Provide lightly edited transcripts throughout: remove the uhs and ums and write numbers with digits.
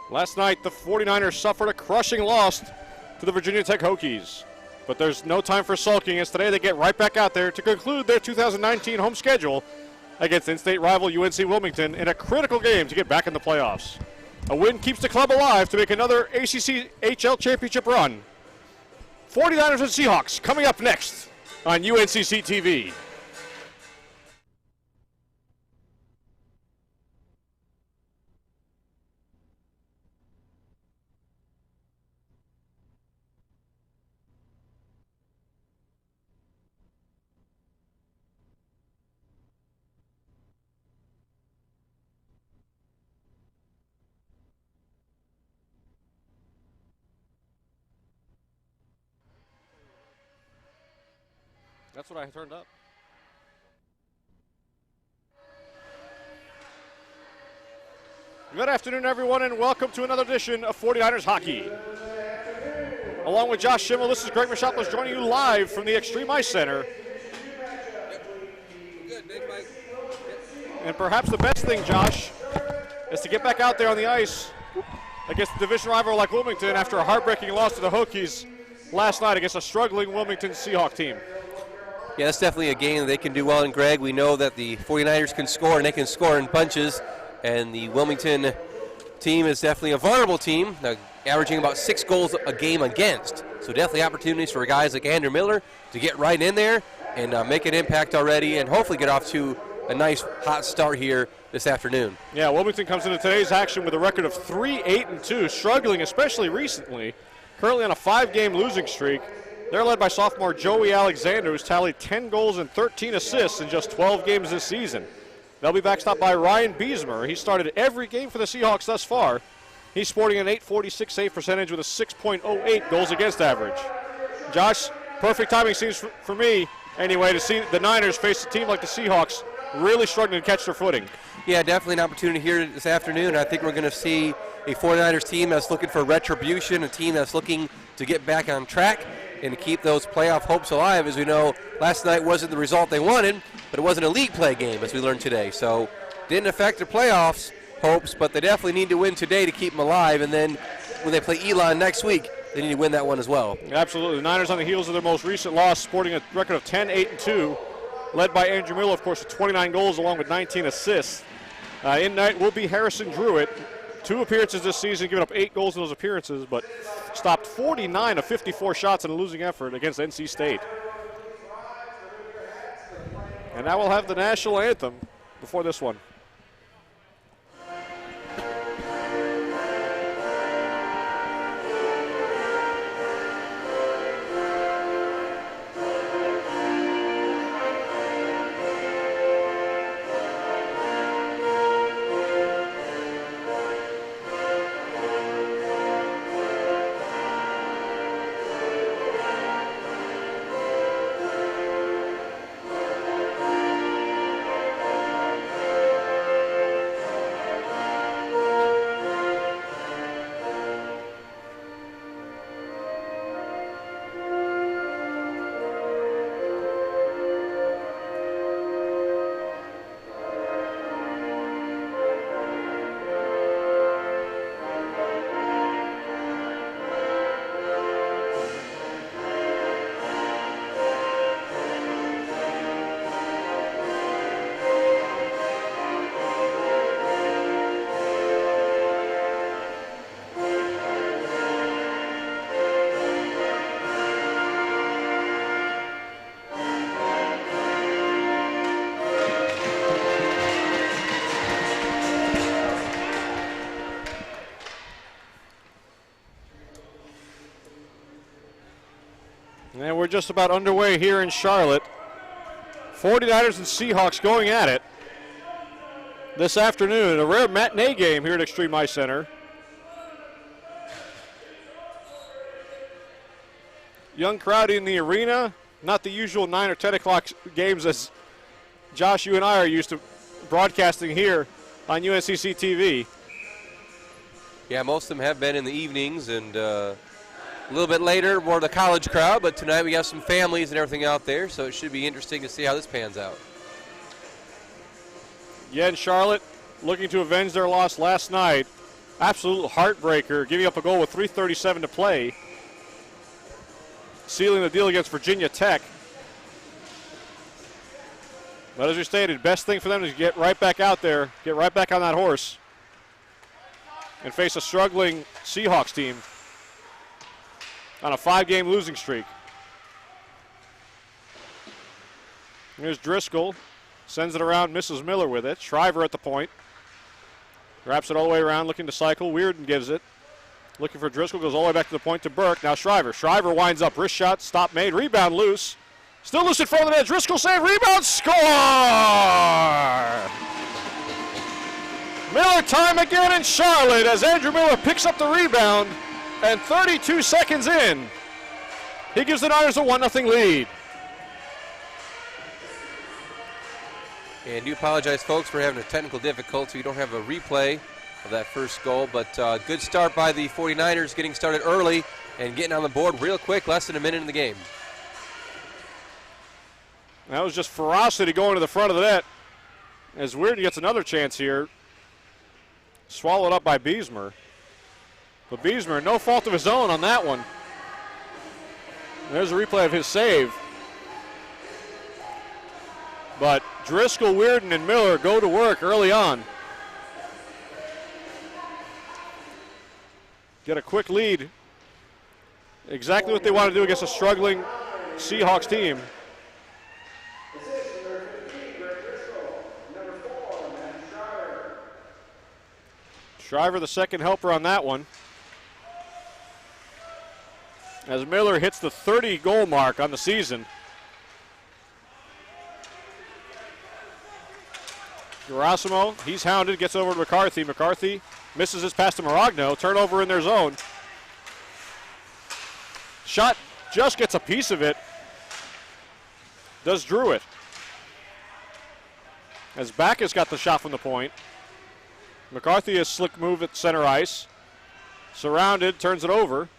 Last night, the 49ers suffered a crushing loss to the Virginia Tech Hokies. But there's no time for sulking, as today they get right back out there to conclude their 2019 home schedule against in-state rival UNC Wilmington in a critical game to get back in the playoffs. A win keeps the club alive to make another ACC HL championship run. 49ers and Seahawks coming up next on UNCC TV. That's what I turned up. Good afternoon, everyone, and welcome to another edition of 49ers Hockey. Along with Josh Shimmel, this is Greg Moshopoulos joining you live from the Extreme Ice Center. And perhaps the best thing, Josh, is to get back out there on the ice against a division rival like Wilmington after a heartbreaking loss to the Hokies last night against a struggling Wilmington Seahawk team. Yeah, that's definitely a game that they can do well in, Greg. We know that the 49ers can score, and they can score in bunches. And the Wilmington team is definitely a vulnerable team, averaging about 6 goals a game against. So definitely opportunities for guys like Andrew Miller to get right in there and make an impact already and hopefully get off to a nice hot start here this afternoon. Yeah, Wilmington comes into today's action with a record of 3-8-2, struggling especially recently, currently on a 5-game losing streak. They're led by sophomore Joey Alexander, who's tallied 10 goals and 13 assists in just 12 games this season. They'll be backstopped by Ryan Beesmer. He started every game for the Seahawks thus far. He's sporting an .846 save percentage with a 6.08 goals against average. Josh, perfect timing seems for me, anyway, to see the Niners face a team like the Seahawks really struggling to catch their footing. Yeah, definitely an opportunity here this afternoon. I think we're going to see a 49ers team that's looking for retribution, a team that's looking to get back on track and to keep those playoff hopes alive. As we know, last night wasn't the result they wanted, but it wasn't a league play game, as we learned today. So didn't affect their playoffs hopes, but they definitely need to win today to keep them alive. And then when they play Elon next week, they need to win that one as well. Absolutely. The Niners on the heels of their most recent loss, sporting a record of 10-8-2, led by Andrew Miller, of course, with 29 goals along with 19 assists. In night will be Harrison Druitt. 2 appearances this season, giving up 8 goals in those appearances, but stopped 49 of 54 shots in a losing effort against NC State. And now we'll have the national anthem before this one. And we're just about underway here in Charlotte. 49ers and Seahawks going at it this afternoon. A rare matinee game here at Extreme Ice Center. Young crowd in the arena. Not the usual 9 or 10 o'clock games as Josh, you and I are used to broadcasting here on UNCC TV. Yeah, most of them have been in the evenings and a little bit later, more of the college crowd, but tonight we got some families and everything out there, so it should be interesting to see how this pans out. Yeah, and Charlotte looking to avenge their loss last night absolute heartbreaker, giving up a goal with 3:37 to play, sealing the deal against Virginia Tech. But as we stated, best thing for them is to get right back out there, get right back on that horse, and face a struggling Seahawks team on a 5-game losing streak. Here's Driscoll, sends it around, misses Miller with it. Shriver at the point, wraps it all the way around, looking to cycle. Weirden gives it, looking for Driscoll, goes all the way back to the point to Burke. Now Shriver. Shriver winds up, wrist shot, stop made, rebound loose. Still loose in front of the net. Driscoll save, rebound, score! Miller time again in Charlotte as Andrew Miller picks up the rebound, and 32 seconds in, he gives the Niners a 1-0 lead. And do apologize, folks, for having a technical difficulty. We don't have a replay of that first goal, but good start by the 49ers, getting started early and getting on the board real quick, less than a minute in the game. That was just ferocity going to the front of the net as Weirden gets another chance here. Swallowed up by Beesmer. But Beesmer, no fault of his own on that one. There's a replay of his save. But Driscoll, Weirden, and Miller go to work early on. Get a quick lead. Exactly what they want to do against a struggling Seahawks team. Shriver, the second helper on that one. As Miller hits the 30-goal mark on the season. Gerasimo, he's hounded, gets over to McCarthy. McCarthy misses his pass to Maragno. Turnover in their zone. Shot just gets a piece of it. Does Druitt. As Backus got the shot from the point. McCarthy, a slick move at center ice. Surrounded, turns it over.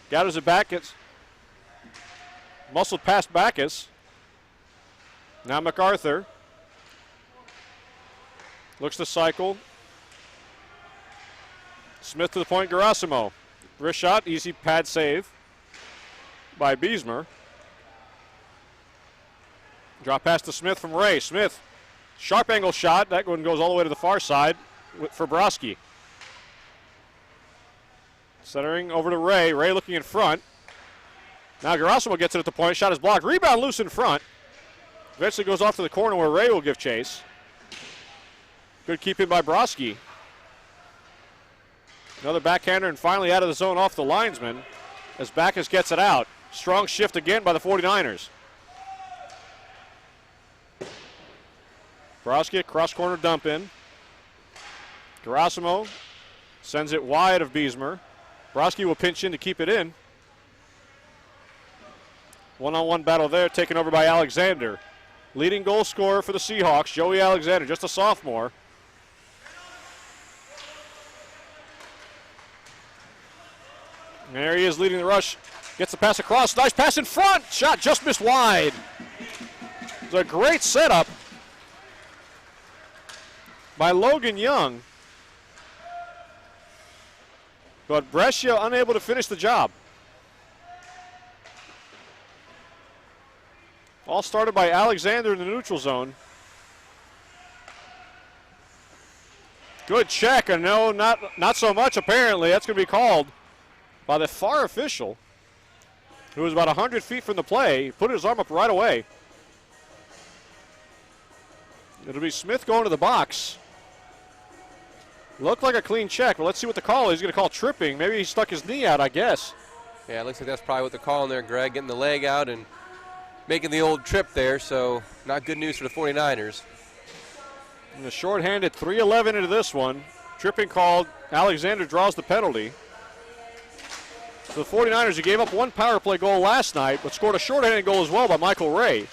Gathers it back, gets muscled past Backus. Now MacArthur. Looks to cycle. Smith to the point, Gerasimo. Wrist shot, easy pad save by Beesmer. Drop pass to Smith from Ray. Smith, sharp angle shot. That one goes all the way to the far side for Broski. Centering over to Ray. Ray looking in front. Now Gerasimo gets it at the point. Shot is blocked. Rebound loose in front. Eventually goes off to the corner where Ray will give chase. Good keeping by Broski. Another backhander and finally out of the zone off the linesman as Backus gets it out. Strong shift again by the 49ers. Broski, cross corner dump in. Gerasimo sends it wide of Beesmer. Broski will pinch in to keep it in. One-on-one battle there, taken over by Alexander. Leading goal scorer for the Seahawks, Joey Alexander, just a sophomore. And there he is leading the rush. Gets the pass across. Nice pass in front. Shot just missed wide. It's a great setup by Logan Young. But Brescia unable to finish the job. All started by Alexander in the neutral zone. Good check, and no, not so much apparently. That's going to be called by the far official, who was about 100 feet from the play. He put his arm up right away. It'll be Smith going to the box. Looked like a clean check, but let's see what the call is. He's going to call tripping. Maybe he stuck his knee out, I guess. Yeah, it looks like that's probably what they're calling there, Greg, getting the leg out and making the old trip there, so not good news for the 49ers. And the shorthanded 3:11 into this one. Tripping called. Alexander draws the penalty. So the 49ers, who gave up one power play goal last night, but scored a shorthanded goal as well by Michael Ray.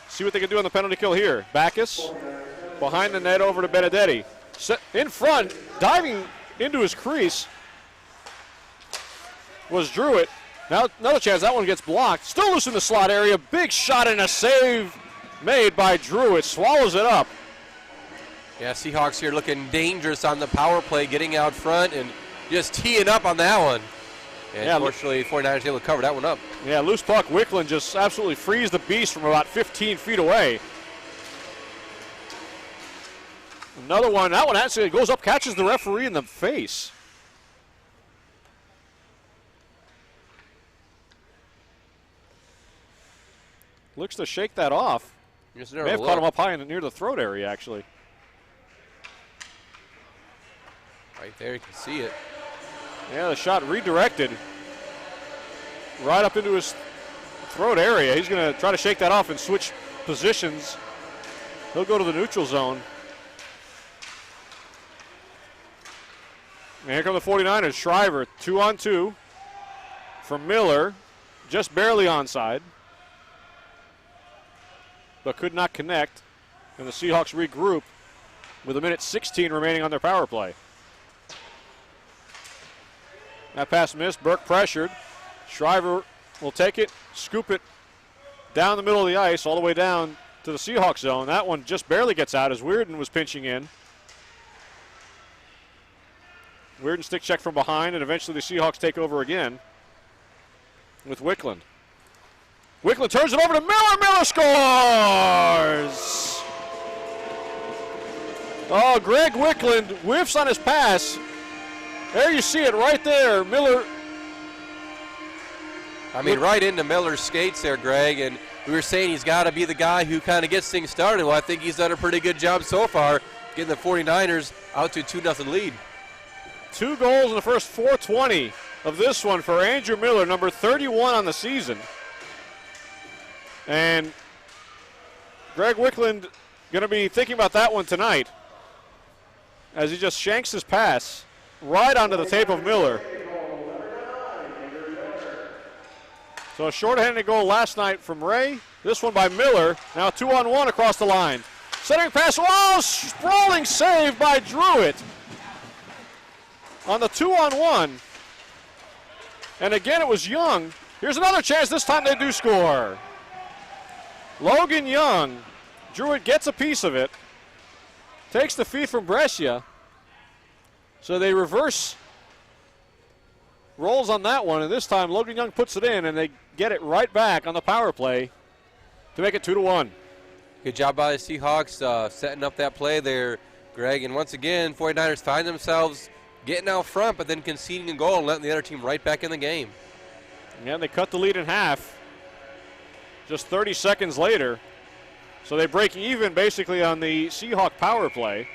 See what they can do on the penalty kill here. Backus behind the net over to Benedetti. In front, diving into his crease was Druitt. Now another chance, that one gets blocked. Still loose in the slot area. Big shot and a save made by Druitt. Swallows it up. Yeah, Seahawks here looking dangerous on the power play, getting out front and just teeing up on that one. And unfortunately, 49ers able to cover that one up. Yeah, loose puck. Wickland just absolutely frees the beast from about 15 feet away. Another one. That one actually goes up, catches the referee in the face. Looks to shake that off. May have caught him up high and near the throat area, actually. Right there, you can see it. Yeah, the shot redirected right up into his throat area. He's going to try to shake that off and switch positions. He'll go to the neutral zone. And here come the 49ers. Shriver, 2-on-2 from Miller. Just barely onside, but could not connect. And the Seahawks regroup with 1:16 remaining on their power play. That pass missed. Burke pressured. Shriver will take it, scoop it down the middle of the ice, all the way down to the Seahawks zone. That one just barely gets out as Weirden was pinching in. Weirden stick check from behind, and eventually the Seahawks take over again with Wickland. Wickland turns it over to Miller. Miller scores! Oh, Greg Wickland whiffs on his pass. There you see it right there. Miller. I mean, right into Miller's skates there, Greg, and we were saying he's got to be the guy who kind of gets things started. Well, I think he's done a pretty good job so far, getting the 49ers out to a 2-0 lead. 2 goals in the first 4:20 of this one for Andrew Miller, number 31 on the season. And Greg Wickland going to be thinking about that one tonight as he just shanks his pass right onto the tape of Miller. So a shorthanded goal last night from Ray. This one by Miller. Now 2-on-1 across the line. Centering pass. Oh, sprawling save by Druitt on the 2-on-1. And again, it was Young. Here's another chance. This time they do score. Logan Young. Druitt gets a piece of it. Takes the feed from Brescia. So they reverse rolls on that one, and this time Logan Young puts it in, and they get it right back on the power play to make it 2-1. Good job by the Seahawks setting up that play there, Greg. And once again, 49ers find themselves getting out front, but then conceding a goal and letting the other team right back in the game. And they cut the lead in half just 30 seconds later. So they break even basically on the Seahawk power play.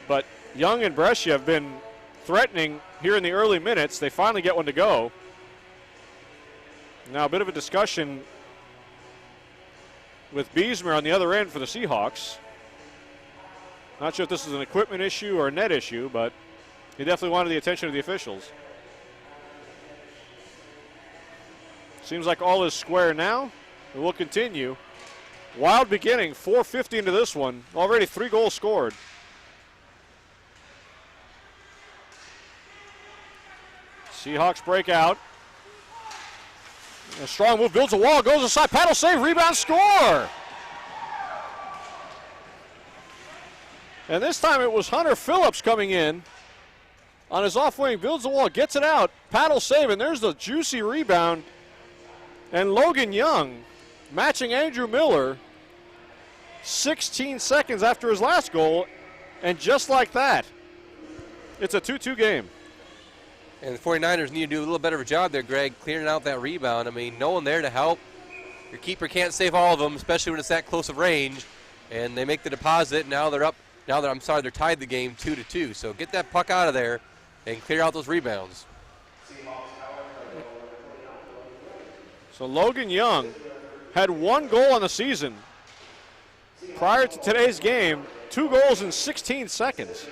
But Young and Brescia have been threatening here in the early minutes. They finally get one to go. Now a bit of a discussion with Beesmer on the other end for the Seahawks. Not sure if this is an equipment issue or a net issue, but he definitely wanted the attention of the officials. Seems like all is square now, and we'll continue. Wild beginning, 4:50 into this one. Already 3 goals scored. Seahawks break out. A strong move, builds a wall, goes aside, paddle save, rebound, score! And this time it was Hunter Phillips coming in on his off wing, builds the wall, gets it out, paddle save, and there's the juicy rebound. And Logan Young matching Andrew Miller 16 seconds after his last goal, and just like that, it's a 2-2 game. And the 49ers need to do a little better of a job there, Greg, clearing out that rebound. I mean, no one there to help. Your keeper can't save all of them, especially when it's that close of range. And they make the deposit. Now they're up. Now they're tied the game 2-2. So get that puck out of there and clear out those rebounds. So Logan Young had 1 goal on the season. Prior to today's game, 2 goals in 16 seconds.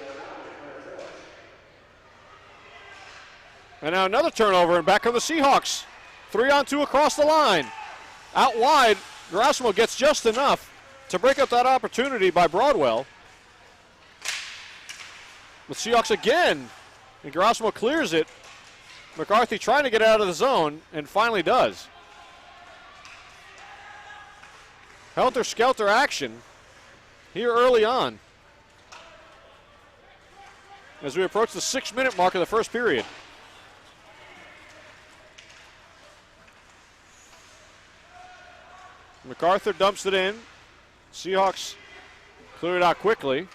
And now another turnover, and back come the Seahawks. 3-on-2 across the line. Out wide, Gerasimo gets just enough to break up that opportunity by Broadwell. The Seahawks again, and Gerasimo clears it. McCarthy trying to get out of the zone, and finally does. Helter-skelter action here early on as we approach the 6-minute mark of the first period. MacArthur dumps it in. Seahawks clear it out quickly.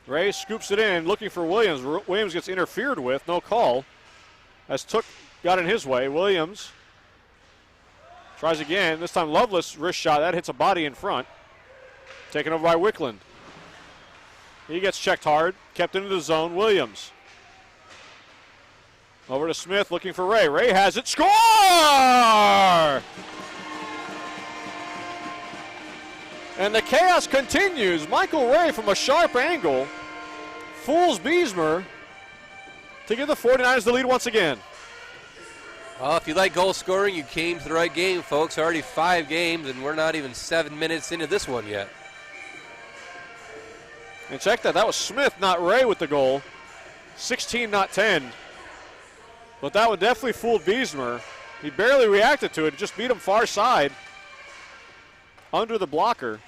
Ray scoops it in, looking for Williams. Williams gets interfered with, no call. As Took got in his way. Williams tries again. This time Lovelace wrist shot. That hits a body in front. Taken over by Wickland. He gets checked hard, kept into the zone. Williams. Over to Smith, looking for Ray. Ray has it. Score! And the chaos continues. Michael Ray from a sharp angle fools Beesmer to give the 49ers the lead once again. Well, if you like goal scoring, you came to the right game, folks. Already 5 games, and we're not even 7 minutes into this one yet. And check that. That was Smith, not Ray, with the goal. 16, not 10. But that one definitely fooled Beesmer. He barely reacted to it. Just beat him far side. Under the blocker.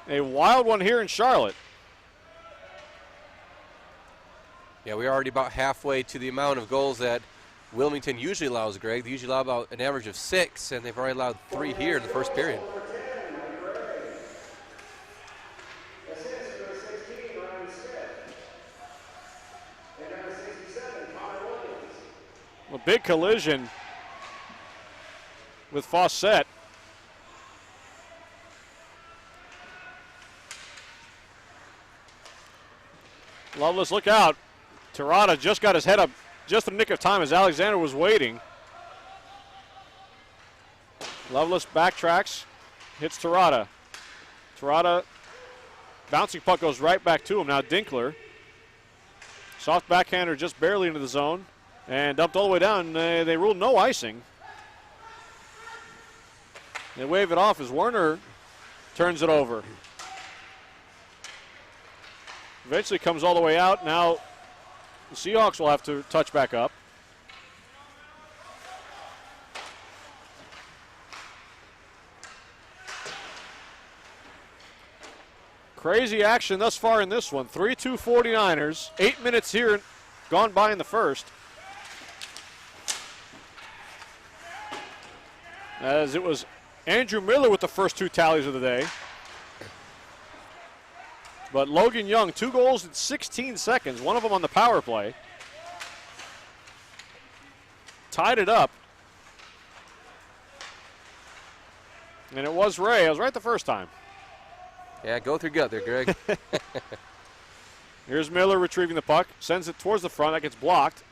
A wild one here in Charlotte. Yeah, we're already about halfway to the amount of goals that Wilmington usually allows, Greg. They usually allow about an average of 6, and they've already allowed 3 here in the first period. A big collision with Fawcett. Lovelace, look out. Terada just got his head up just in the nick of time as Alexander was waiting. Lovelace backtracks, hits Terada. Terada, bouncing puck goes right back to him. Now Dinkler. Soft backhander just barely into the zone and dumped all the way down. They ruled no icing. They wave it off as Werner turns it over. Eventually comes all the way out. Now the Seahawks will have to touch back up. Crazy action thus far in this one. 3-2 49ers. 8 minutes here gone by in the first. As it was Andrew Miller with the first 2 tallies of the day. But Logan Young, 2 goals in 16 seconds, one of them on the power play. Tied it up. And it was Ray. I was right the first time. Yeah, go with your gut there, Greg. Here's Miller retrieving the puck. Sends it towards the front. That gets blocked.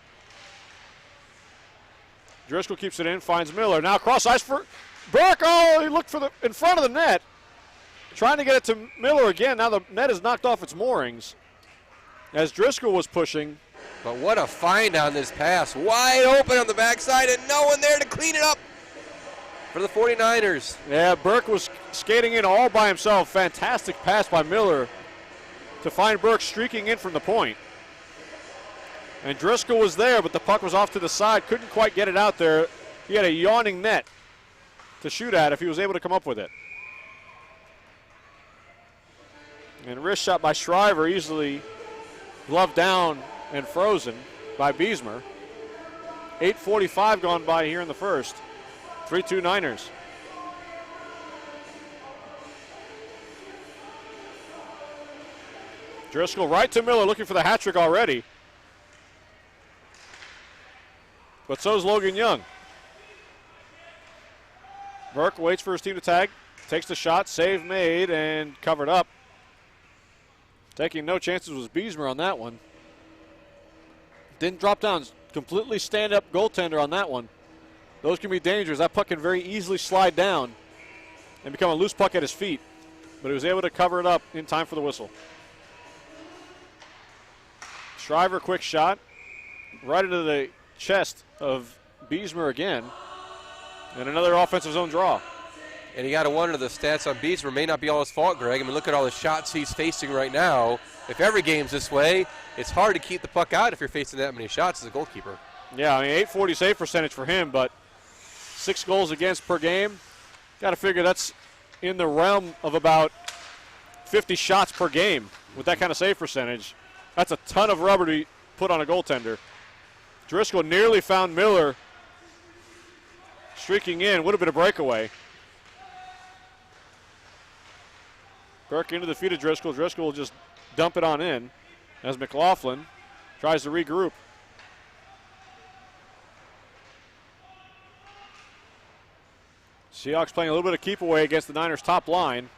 Driscoll keeps it in, finds Miller. Now cross ice for Burke. Oh, he looked for in front of the net. Trying to get it to Miller again. Now the net is knocked off its moorings as Driscoll was pushing. But what a find on this pass. Wide open on the backside and no one there to clean it up for the 49ers. Yeah, Burke was skating in all by himself. Fantastic pass by Miller to find Burke streaking in from the point. And Driscoll was there, but the puck was off to the side. Couldn't quite get it out there. He had a yawning net to shoot at if he was able to come up with it. And wrist shot by Shriver, easily gloved down and frozen by Beesmer. 8:45 gone by here in the first. 3-2 Niners. Driscoll right to Miller, looking for the hat trick already. But so is Logan Young. Burke waits for his team to tag, takes the shot, save made, and covered up. Taking no chances was Beesmer on that one. Didn't drop down, completely stand-up goaltender on that one. Those can be dangerous. That puck can very easily slide down and become a loose puck at his feet. But he was able to cover it up in time for the whistle. Shriver, quick shot. Right into the chest of Beesmer again. And another offensive zone draw. And you got to wonder, the stats on Beesmer may not be all his fault, Greg. I mean, look at all the shots he's facing right now. If every game's this way, it's hard to keep the puck out if you're facing that many shots as a goalkeeper. Yeah, I mean, .840 save percentage for him, but 6 goals against per game. Got to figure that's in the realm of about 50 shots per game with that kind of save percentage. That's a ton of rubber to put on a goaltender. Driscoll nearly found Miller streaking in. Would have been a breakaway. Burke into the feet of Driscoll. Driscoll will just dump it on in as McLaughlin tries to regroup. Seahawks playing a little bit of keep away against the Niners' top line.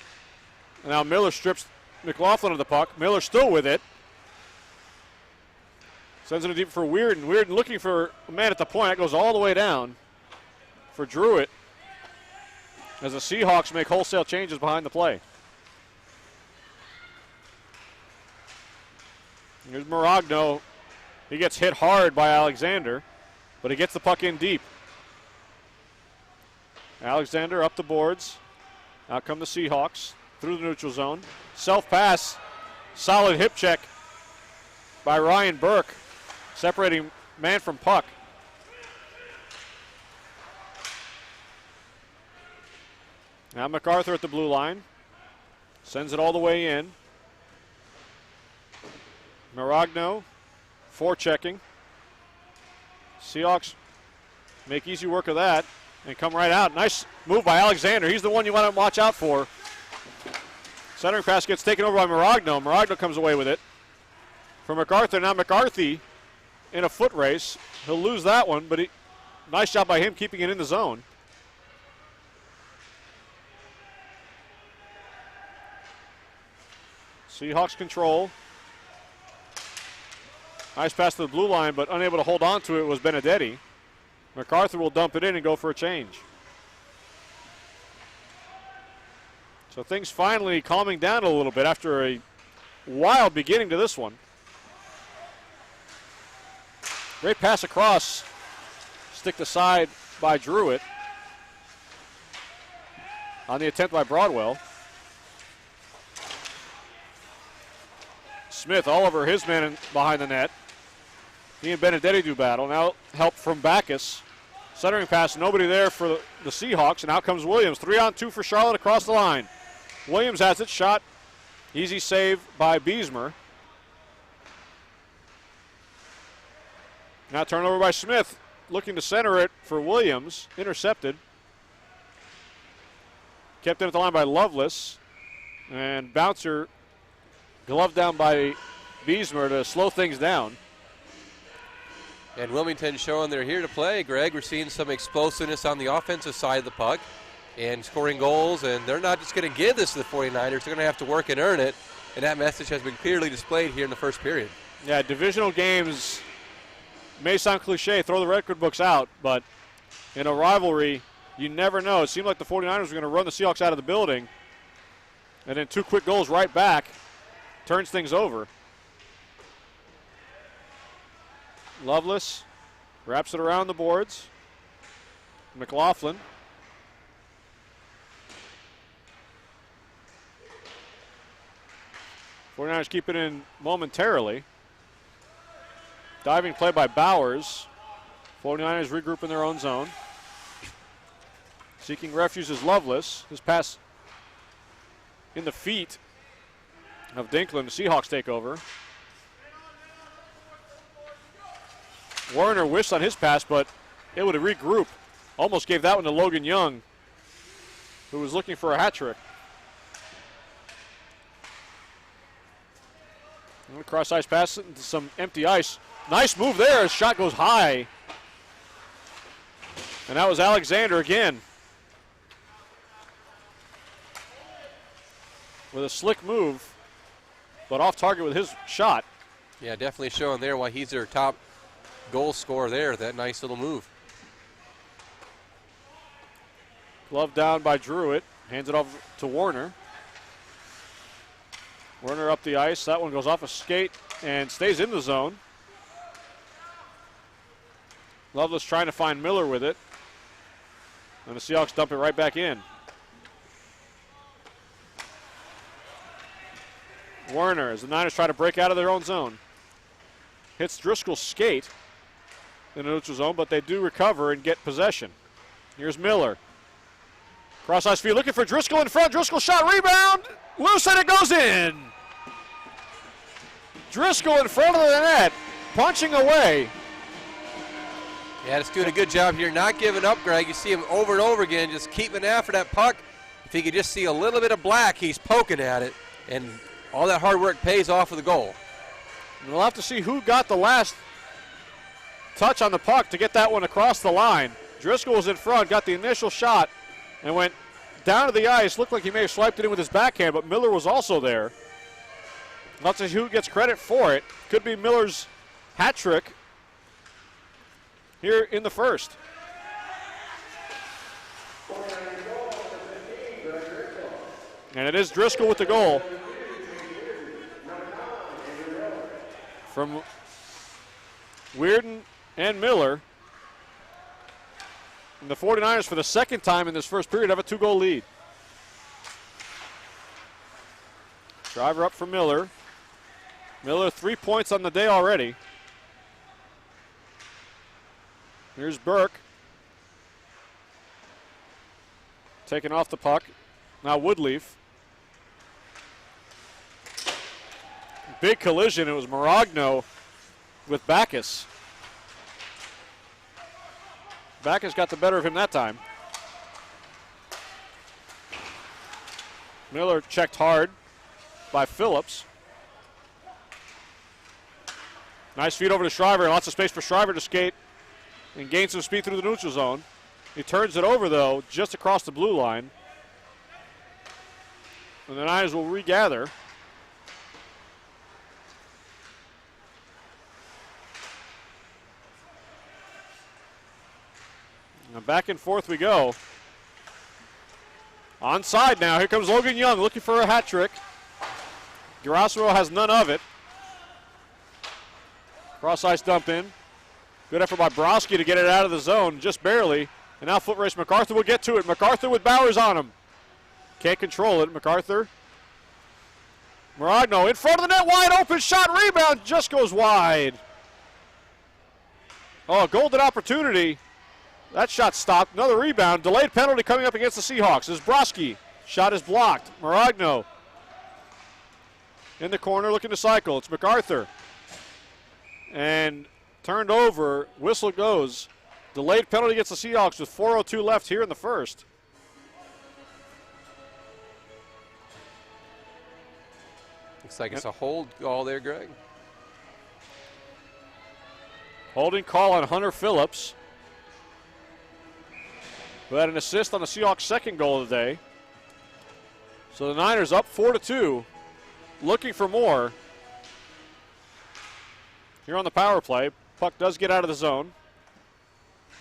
Now Miller strips McLaughlin of the puck. Miller still with it. Sends it deep for Weirden. Weirden looking for a man at the point. That goes all the way down for Druitt as the Seahawks make wholesale changes behind the play. Here's Maragno. He gets hit hard by Alexander, but he gets the puck in deep. Alexander up the boards. Out come the Seahawks through the neutral zone. Self-pass. Solid hip check by Ryan Burke, separating man from puck. Now MacArthur at the blue line. Sends it all the way in. Maragno forechecking. Seahawks make easy work of that and come right out. Nice move by Alexander. He's the one you want to watch out for. Centering pass gets taken over by Maragno. Maragno comes away with it. For MacArthur, now McCarthy in a foot race. He'll lose that one, but nice job by him keeping it in the zone. Seahawks control. Nice pass to the blue line, but unable to hold on to it was Benedetti. MacArthur will dump it in and go for a change. So things finally calming down a little bit after a wild beginning to this one. Great pass across. Stick to side by Druitt. On the attempt by Broadwell. Smith all over his man behind the net. He and Benedetti do battle. Now help from Backus. Centering pass, nobody there for the Seahawks, and out comes Williams. 3-on-2 for Charlotte across the line. Williams has it, shot. Easy save by Beesmer. Now turnover by Smith, looking to center it for Williams. Intercepted. Kept in at the line by Lovelace. And bouncer gloved down by Beesmer to slow things down. And Wilmington showing they're here to play, Greg. We're seeing some explosiveness on the offensive side of the puck and scoring goals, and they're not just going to give this to the 49ers. They're going to have to work and earn it, and that message has been clearly displayed here in the first period. Yeah, divisional games may sound cliche, throw the record books out, but in a rivalry, you never know. It seemed like the 49ers were going to run the Seahawks out of the building, and then 2 quick goals right back turns things over. Lovelace wraps it around the boards. McLaughlin. 49ers keep it in momentarily. Diving play by Bowers. 49ers regroup in their own zone. Seeking refuge is Lovelace. His pass in the feet of Dinklin. The Seahawks take over. Warner wished on his pass, but able to regroup. Almost gave that one to Logan Young, who was looking for a hat trick. Cross ice pass into some empty ice. Nice move there. His shot goes high. And that was Alexander again. With a slick move, but off target with his shot. Yeah, definitely showing there why he's their top goal scorer there. That nice little move. Glove down by Druitt. Hands it off to Warner. Warner up the ice. That one goes off a skate and stays in the zone. Lovelace trying to find Miller with it. And the Seahawks dump it right back in. Warner, as the Niners try to break out of their own zone. Hits Driscoll's skate in the neutral zone, but they do recover and get possession. Here's Miller. Cross ice feed looking for Driscoll in front. Driscoll shot, rebound, loose, and it goes in. Driscoll in front of the net, punching away. Yeah, just doing a good job here, not giving up, Greg. You see him over and over again, just keeping after that puck. If he could just see a little bit of black, he's poking at it, and all that hard work pays off with the goal. And we'll have to see who got the last touch on the puck to get that one across the line. Driscoll was in front, got the initial shot, and went down to the ice. Looked like he may have swiped it in with his backhand, but Miller was also there. Let's see who gets credit for it. Could be Miller's hat trick here in the first. And it is Driscoll with the goal. From Weirden and Miller. And the 49ers, for the second time in this first period, have a 2-goal lead. Driver up for Miller. Miller 3 points on the day already. Here's Burke. Taking off the puck. Now Woodleaf. Big collision. It was Maragno with Backus. Backus got the better of him that time. Miller checked hard by Phillips. Nice feed over to Shriver. Lots of space for Shriver to skate and gain some speed through the neutral zone. He turns it over, though, just across the blue line. And the Niners will regather. And back and forth we go. Onside now. Here comes Logan Young looking for a hat trick. Gerasimo has none of it. Cross ice dump in. Good effort by Broski to get it out of the zone, just barely. And now foot race. MacArthur will get to it. MacArthur with Bowers on him. Can't control it. MacArthur. Maragno in front of the net, wide open shot, rebound, just goes wide. Oh, a golden opportunity. That shot stopped. Another rebound. Delayed penalty coming up against the Seahawks. As Broski. Shot is blocked. Maragno in the corner looking to cycle. It's MacArthur. And turned over. Whistle goes. Delayed penalty against the Seahawks with 4:02 left here in the first. Looks like it's a hold call there, Greg. Holding call on Hunter Phillips, who had an assist on the Seahawks' second goal of the day. So the Niners up 4-2, looking for more. Here on the power play, puck does get out of the zone.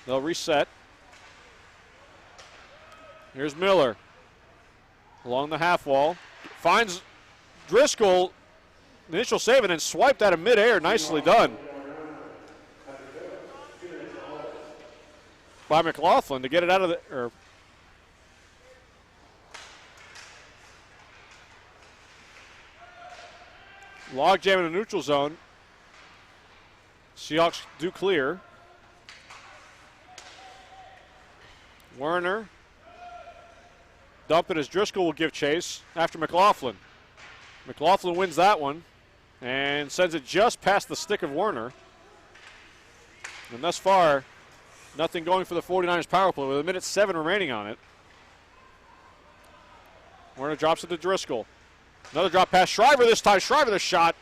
They'll reset. Here's Miller along the half wall. Finds Driscoll, initial save, and then swiped out of midair. Nicely done by McLaughlin to get it out of the. Log jam in the neutral zone. Seahawks do clear. Werner. Dump it as Driscoll will give chase after McLaughlin. McLaughlin wins that one and sends it just past the stick of Werner. And thus far, nothing going for the 49ers power play with 1:07 remaining on it. Werner drops it to Driscoll. Another drop pass. Shriver this time. Shriver the shot.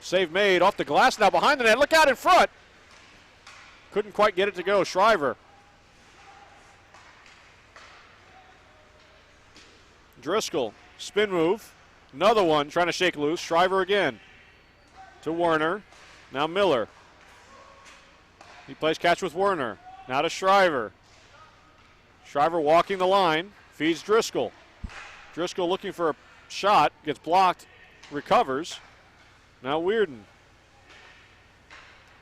Save made off the glass. Now behind the net. Look out in front. Couldn't quite get it to go. Shriver. Driscoll. Spin move. Another one trying to shake loose. Shriver again. To Werner. Now Miller. He plays catch with Werner. Now to Shriver. Shriver walking the line. Feeds Driscoll. Driscoll looking for a shot. Gets blocked. Recovers. Now Weirden.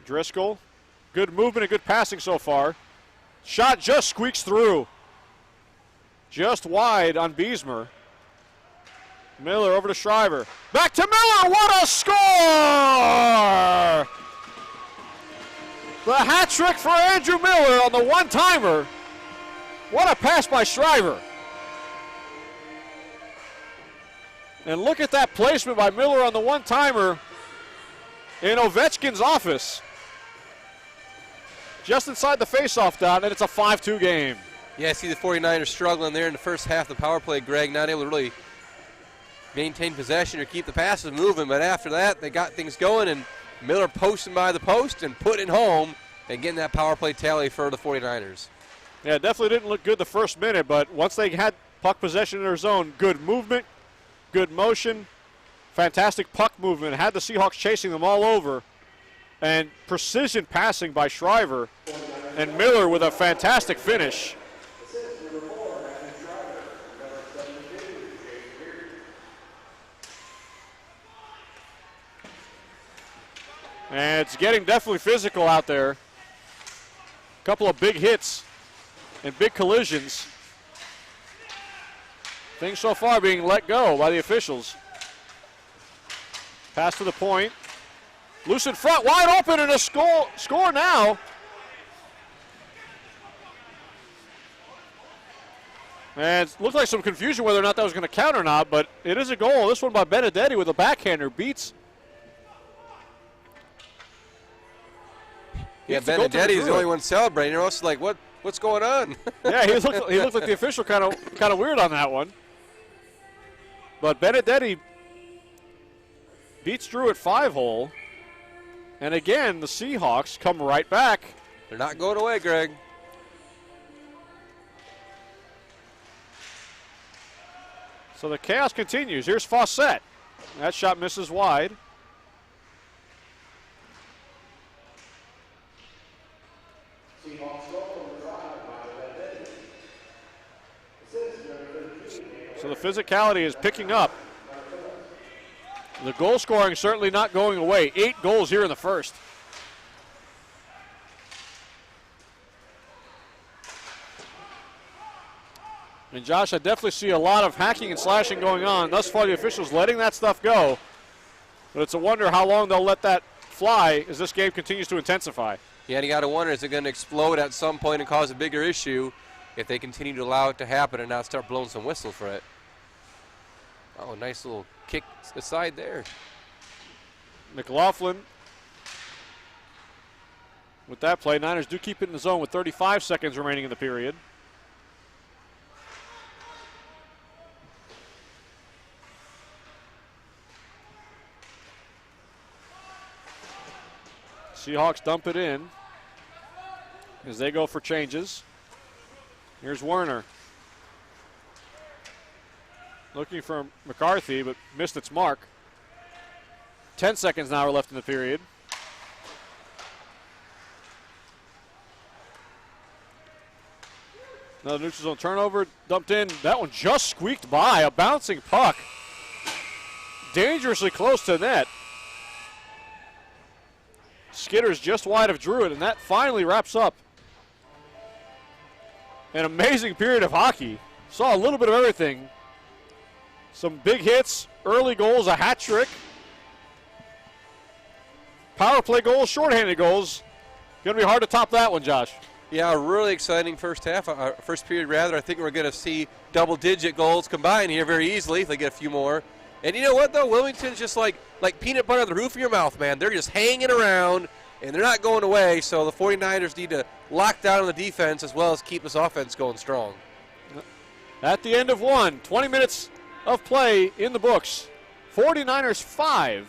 Driscoll. Good movement and good passing so far. Shot just squeaks through. Just wide on Beesmer. Miller over to Shriver. Back to Miller. What a score! The hat trick for Andrew Miller on the one-timer. What a pass by Shriver. And look at that placement by Miller on the one-timer in Ovechkin's office. Just inside the faceoff dot, and it's a 5-2 game. Yeah, I see the 49ers struggling there in the first half of the power play, Greg, not able to really maintain possession or keep the passes moving, but after that, they got things going, and Miller posting by the post and putting it home and getting that power play tally for the 49ers. Yeah, it definitely didn't look good the first minute, but once they had puck possession in their zone, good movement, good motion, fantastic puck movement, had the Seahawks chasing them all over, and precision passing by Shriver, and Miller with a fantastic finish. And it's getting definitely physical out there. A couple of big hits and big collisions. Things so far being let go by the officials. Pass to the point. Loose in front, wide open, and a score now. And it looked like some confusion whether or not that was going to count or not, but it is a goal. This one by Benedetti with a backhander beats. Yeah, Benedetti is the only one celebrating. You're also like, what's going on? Yeah, he looked like the official kind of weird on that one. But Benedetti beats Drew at 5-hole. And again, the Seahawks come right back. They're not going away, Greg. So the chaos continues. Here's Fawcett. That shot misses wide. So the physicality is picking up. The goal scoring certainly not going away. 8 goals here in the first. And Josh, I definitely see a lot of hacking and slashing going on. Thus far, the officials letting that stuff go. But it's a wonder how long they'll let that fly as this game continues to intensify. Yeah, and you got to wonder, is it going to explode at some point and cause a bigger issue if they continue to allow it to happen and not start blowing some whistle for it? Oh, nice little kick aside there. McLaughlin with that play. Niners do keep it in the zone with 35 seconds remaining in the period. Seahawks dump it in as they go for changes. Here's Werner. Looking for McCarthy, but missed its mark. 10 seconds now are left in the period. Another neutral zone turnover, dumped in. That one just squeaked by, a bouncing puck. Dangerously close to net. Skitters just wide of Druid, and that finally wraps up an amazing period of hockey. Saw a little bit of everything. Some big hits, early goals, a hat trick. Power play goals, shorthanded goals. Going to be hard to top that one, Josh. Yeah, really exciting first half, first period rather. I think we're going to see double-digit goals combined here very easily if they get a few more. And you know what, though? Wilmington's just like peanut butter on the roof of your mouth, man. They're just hanging around, and they're not going away. So the 49ers need to lock down on the defense as well as keep this offense going strong. At the end of 20 minutes of play in the books. 49ers 5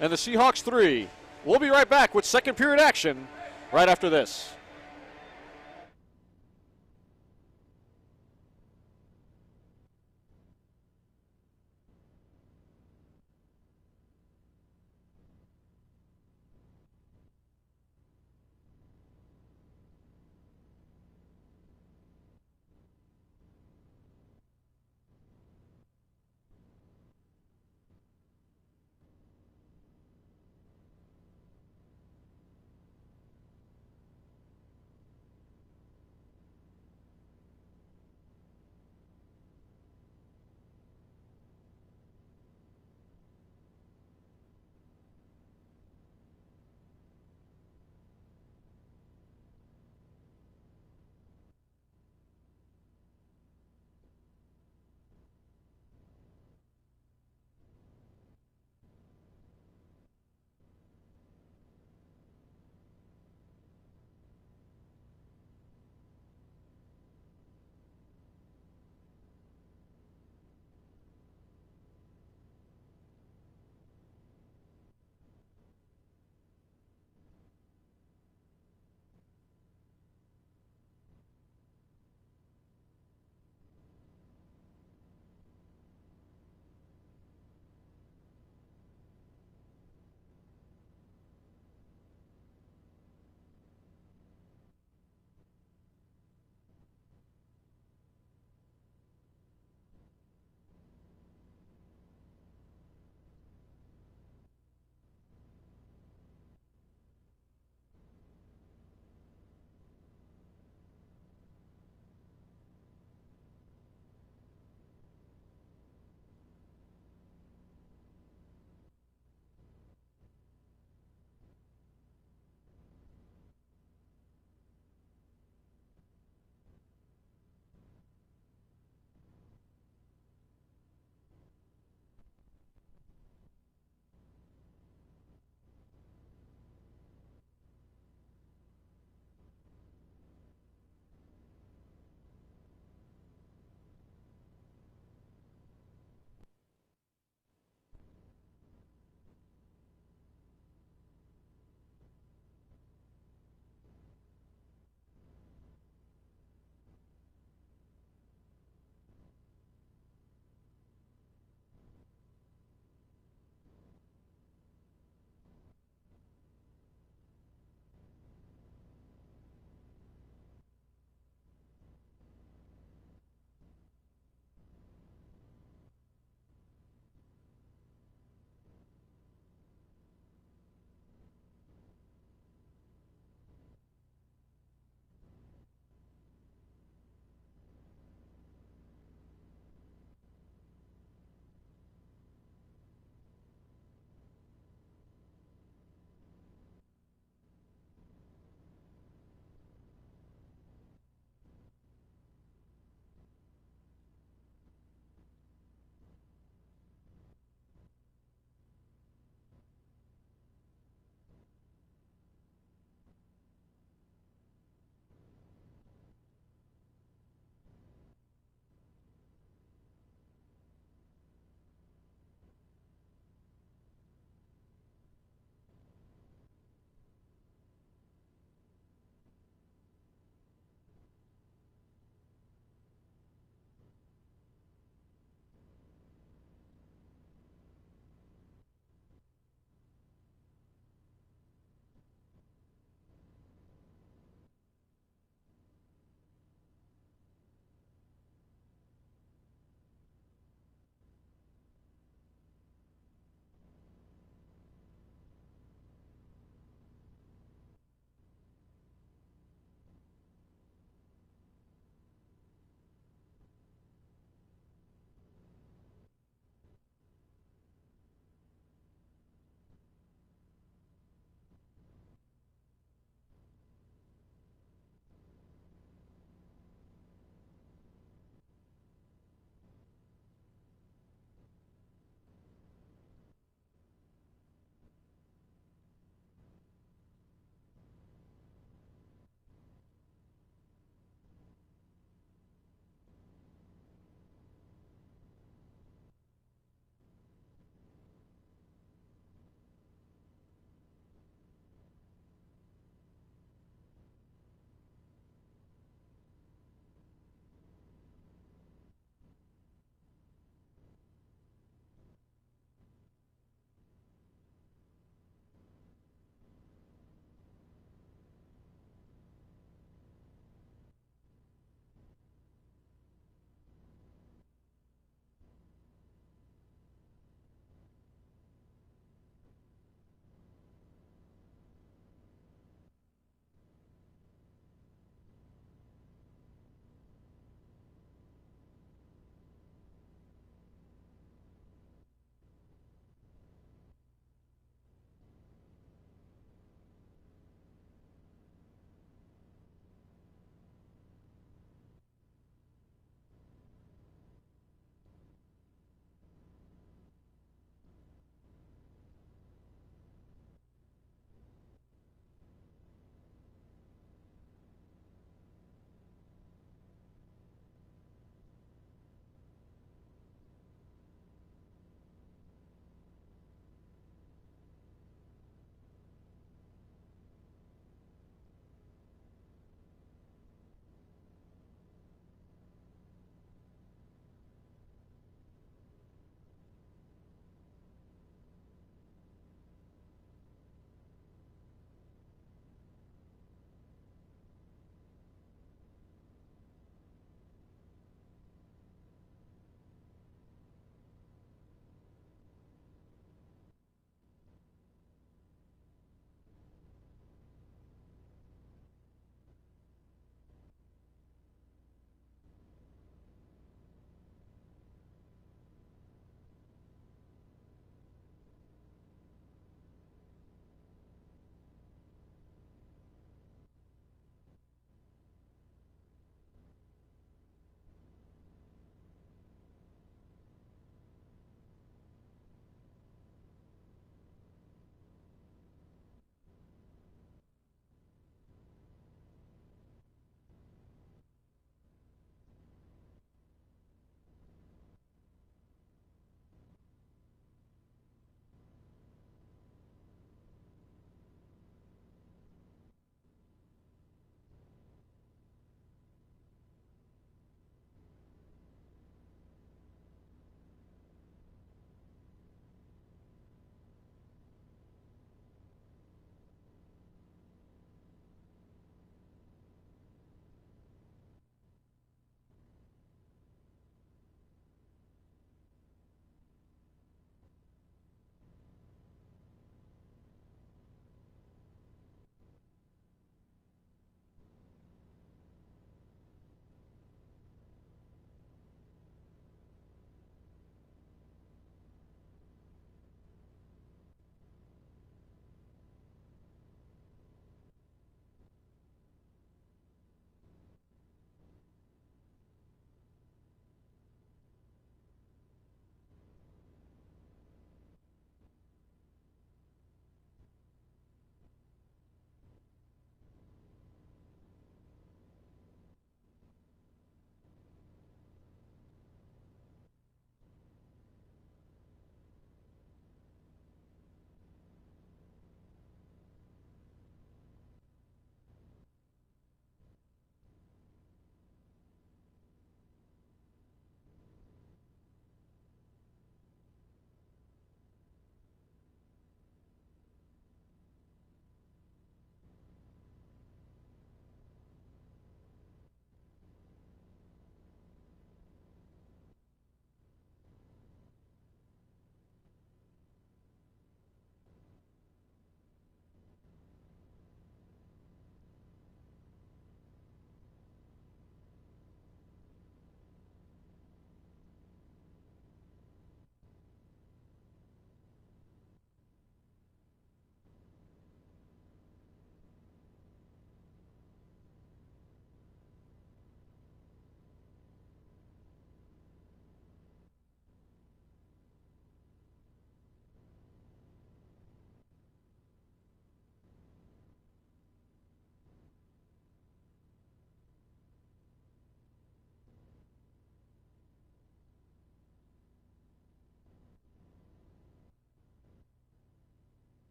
and the Seahawks 3. We'll be right back with second period action right after this.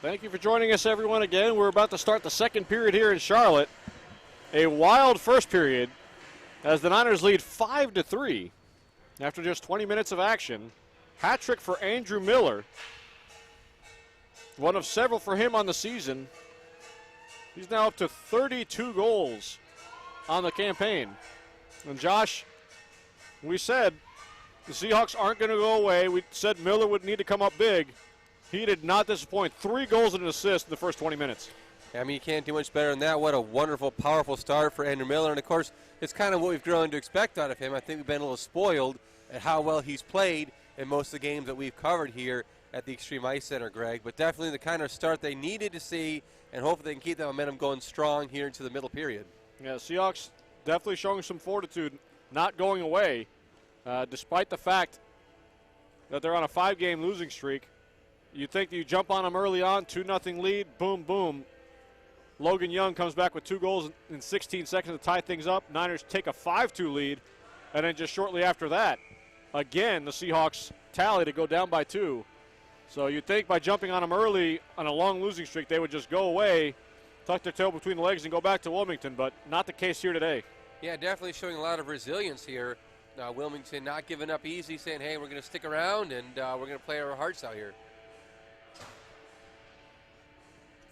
Thank you for joining us, everyone, again. We're about to start the second period here in Charlotte. A wild first period as the Niners lead 5-3 after just 20 minutes of action. Hat trick for Andrew Miller. One of several for him on the season. He's now up to 32 goals on the campaign. And Josh, we said the Seahawks aren't going to go away. We said Miller would need to come up big. He did not disappoint. 3 goals and an assist in the first 20 minutes. I mean, you can't do much better than that. What a wonderful, powerful start for Andrew Miller. And, of course, it's kind of what we've grown to expect out of him. I think we've been a little spoiled at how well he's played in most of the games that we've covered here at the Extreme Ice Center, Greg. But definitely the kind of start they needed to see, and hopefully they can keep that momentum going strong here into the middle period. Yeah, Seahawks definitely showing some fortitude, not going away, despite the fact that they're on a 5-game losing streak. You think you jump on them early on, 2-0 lead, boom, boom. Logan Young comes back with 2 goals in 16 seconds to tie things up. Niners take a 5-2 lead, and then just shortly after that, again, the Seahawks tally to go down by 2. So you'd think by jumping on them early on a long losing streak, they would just go away, tuck their tail between the legs, and go back to Wilmington, but not the case here today. Yeah, definitely showing a lot of resilience here. Wilmington not giving up easy, saying, hey, we're going to stick around, and we're going to play our hearts out here.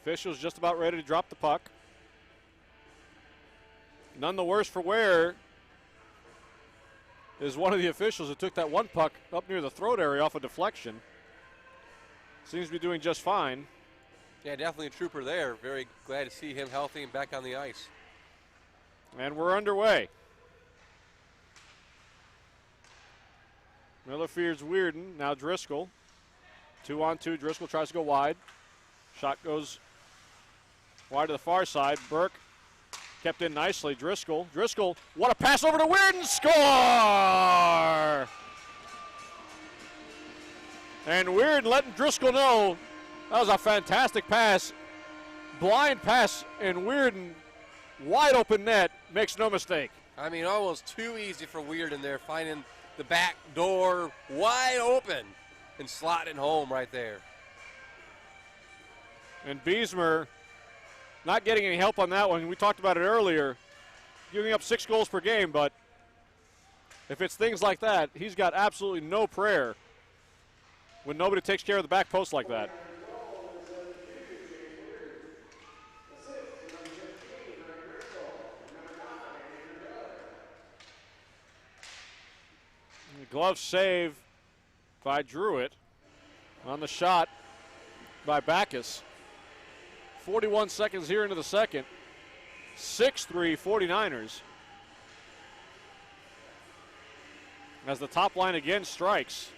Officials just about ready to drop the puck. None the worse for wear is one of the officials who took that one puck up near the throat area off a deflection. Seems to be doing just fine. Yeah, definitely a trooper there. Very glad to see him healthy and back on the ice. And we're underway. Miller fears Weirden. Now Driscoll. 2-on-2. Driscoll tries to go wide. Shot goes wide to the far side. Burke kept in nicely. Driscoll, what a pass over to Weirden, score! And Weirden letting Driscoll know that was a fantastic pass. Blind pass, and Weirden, wide open net, makes no mistake. I mean, almost too easy for Weirden there, finding the back door wide open and slotting it home right there. And Beesmer not getting any help on that one. We talked about it earlier, giving up 6 goals per game, but if it's things like that, he's got absolutely no prayer when nobody takes care of the back post like that. Glove save by Druitt on the shot by Backus. 41 seconds here into the second. 6-3 49ers. As the top line again strikes.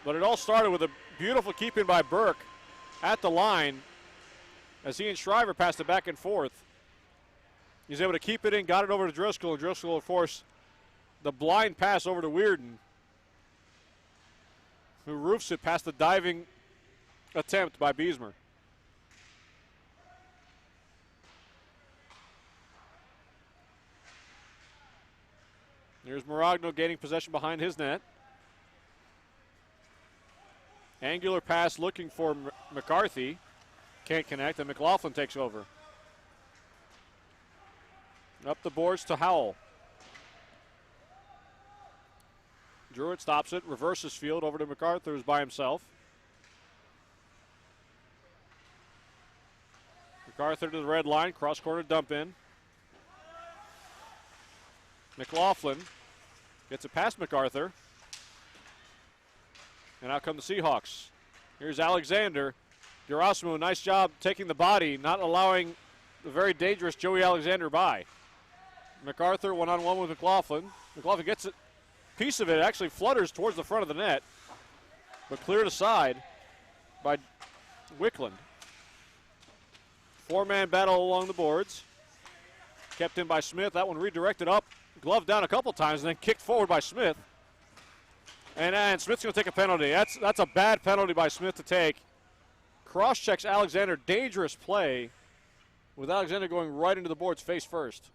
But it all started with a beautiful keep-in by Burke at the line as he and Shriver passed it back and forth. He's able to keep it in, got it over to Driscoll, and Driscoll, of course, the blind pass over to Weirden, who roofs it past the diving attempt by Beesmer. Here's Maragno gaining possession behind his net. Angular pass looking for McCarthy. Can't connect, and McLaughlin takes over. Up the boards to Howell. Druitt stops it, reverses field over to MacArthur, who's by himself. MacArthur to the red line, cross-corner dump in. McLaughlin gets it past MacArthur. And out come the Seahawks. Here's Alexander. Gerasimo, nice job taking the body, not allowing the very dangerous Joey Alexander by. MacArthur one-on-one with McLaughlin. McLaughlin gets it. Piece of it actually flutters towards the front of the net, but cleared aside by Wickland. 4-man battle along the boards. Kept in by Smith. That one redirected up. Glove down a couple times and then kicked forward by Smith. And Smith's going to take a penalty. That's a bad penalty by Smith to take. Cross-checks Alexander. Dangerous play with Alexander going right into the boards face first.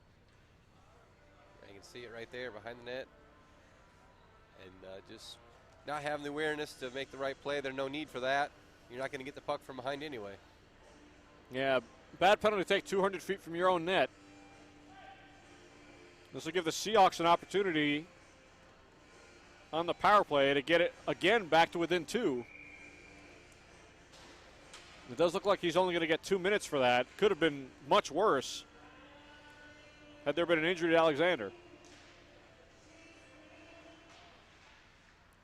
You can see it right there behind the net. And just not having the awareness to make the right play. There's no need for that. you're not going to get the puck from behind anyway. Yeah, bad penalty to take 200 feet from your own net. This will give the Seahawks an opportunity on the power play to get it again back to within 2. It does look like he's only going to get 2 minutes for that. Could have been much worse had there been an injury to Alexander.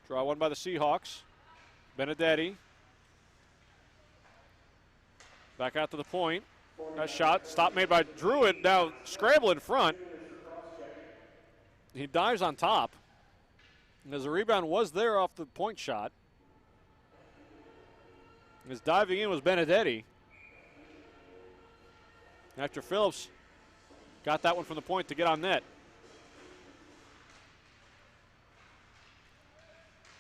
Draw one by the Seahawks. Benedetti. Back out to the point. That shot, stop made by Druid. Now scramble in front. He dives on top. And as the rebound was there off the point shot. His diving in was Benedetti. After Phillips got that one from the point to get on net.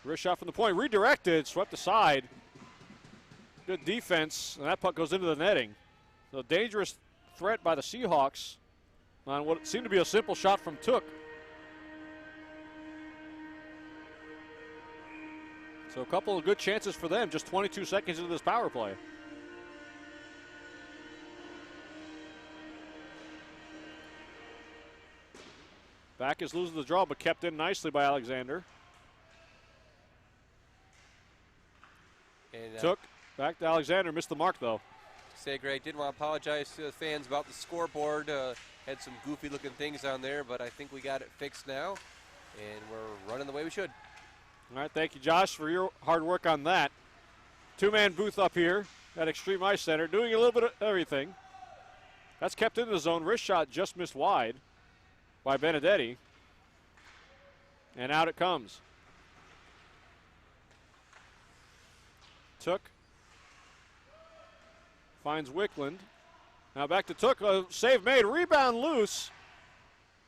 Wrist shot from the point, redirected, swept aside. Good defense, and that puck goes into the netting. So dangerous threat by the Seahawks on what seemed to be a simple shot from Took. So a couple of good chances for them, just 22 seconds into this power play. Back is losing the draw, but kept in nicely by Alexander. And, Took back to Alexander, missed the mark though. Say, Greg, didn't want to apologize to the fans about the scoreboard. Had some goofy looking things on there, but I think we got it fixed now, and we're running the way we should. All right, thank you, Josh, for your hard work on that. Two-man booth up here at Extreme Ice Center, doing a little bit of everything. That's kept in the zone. Wrist shot just missed wide by Benedetti. And out it comes. Took. Finds Wickland. Now back to Took. A save made. Rebound loose.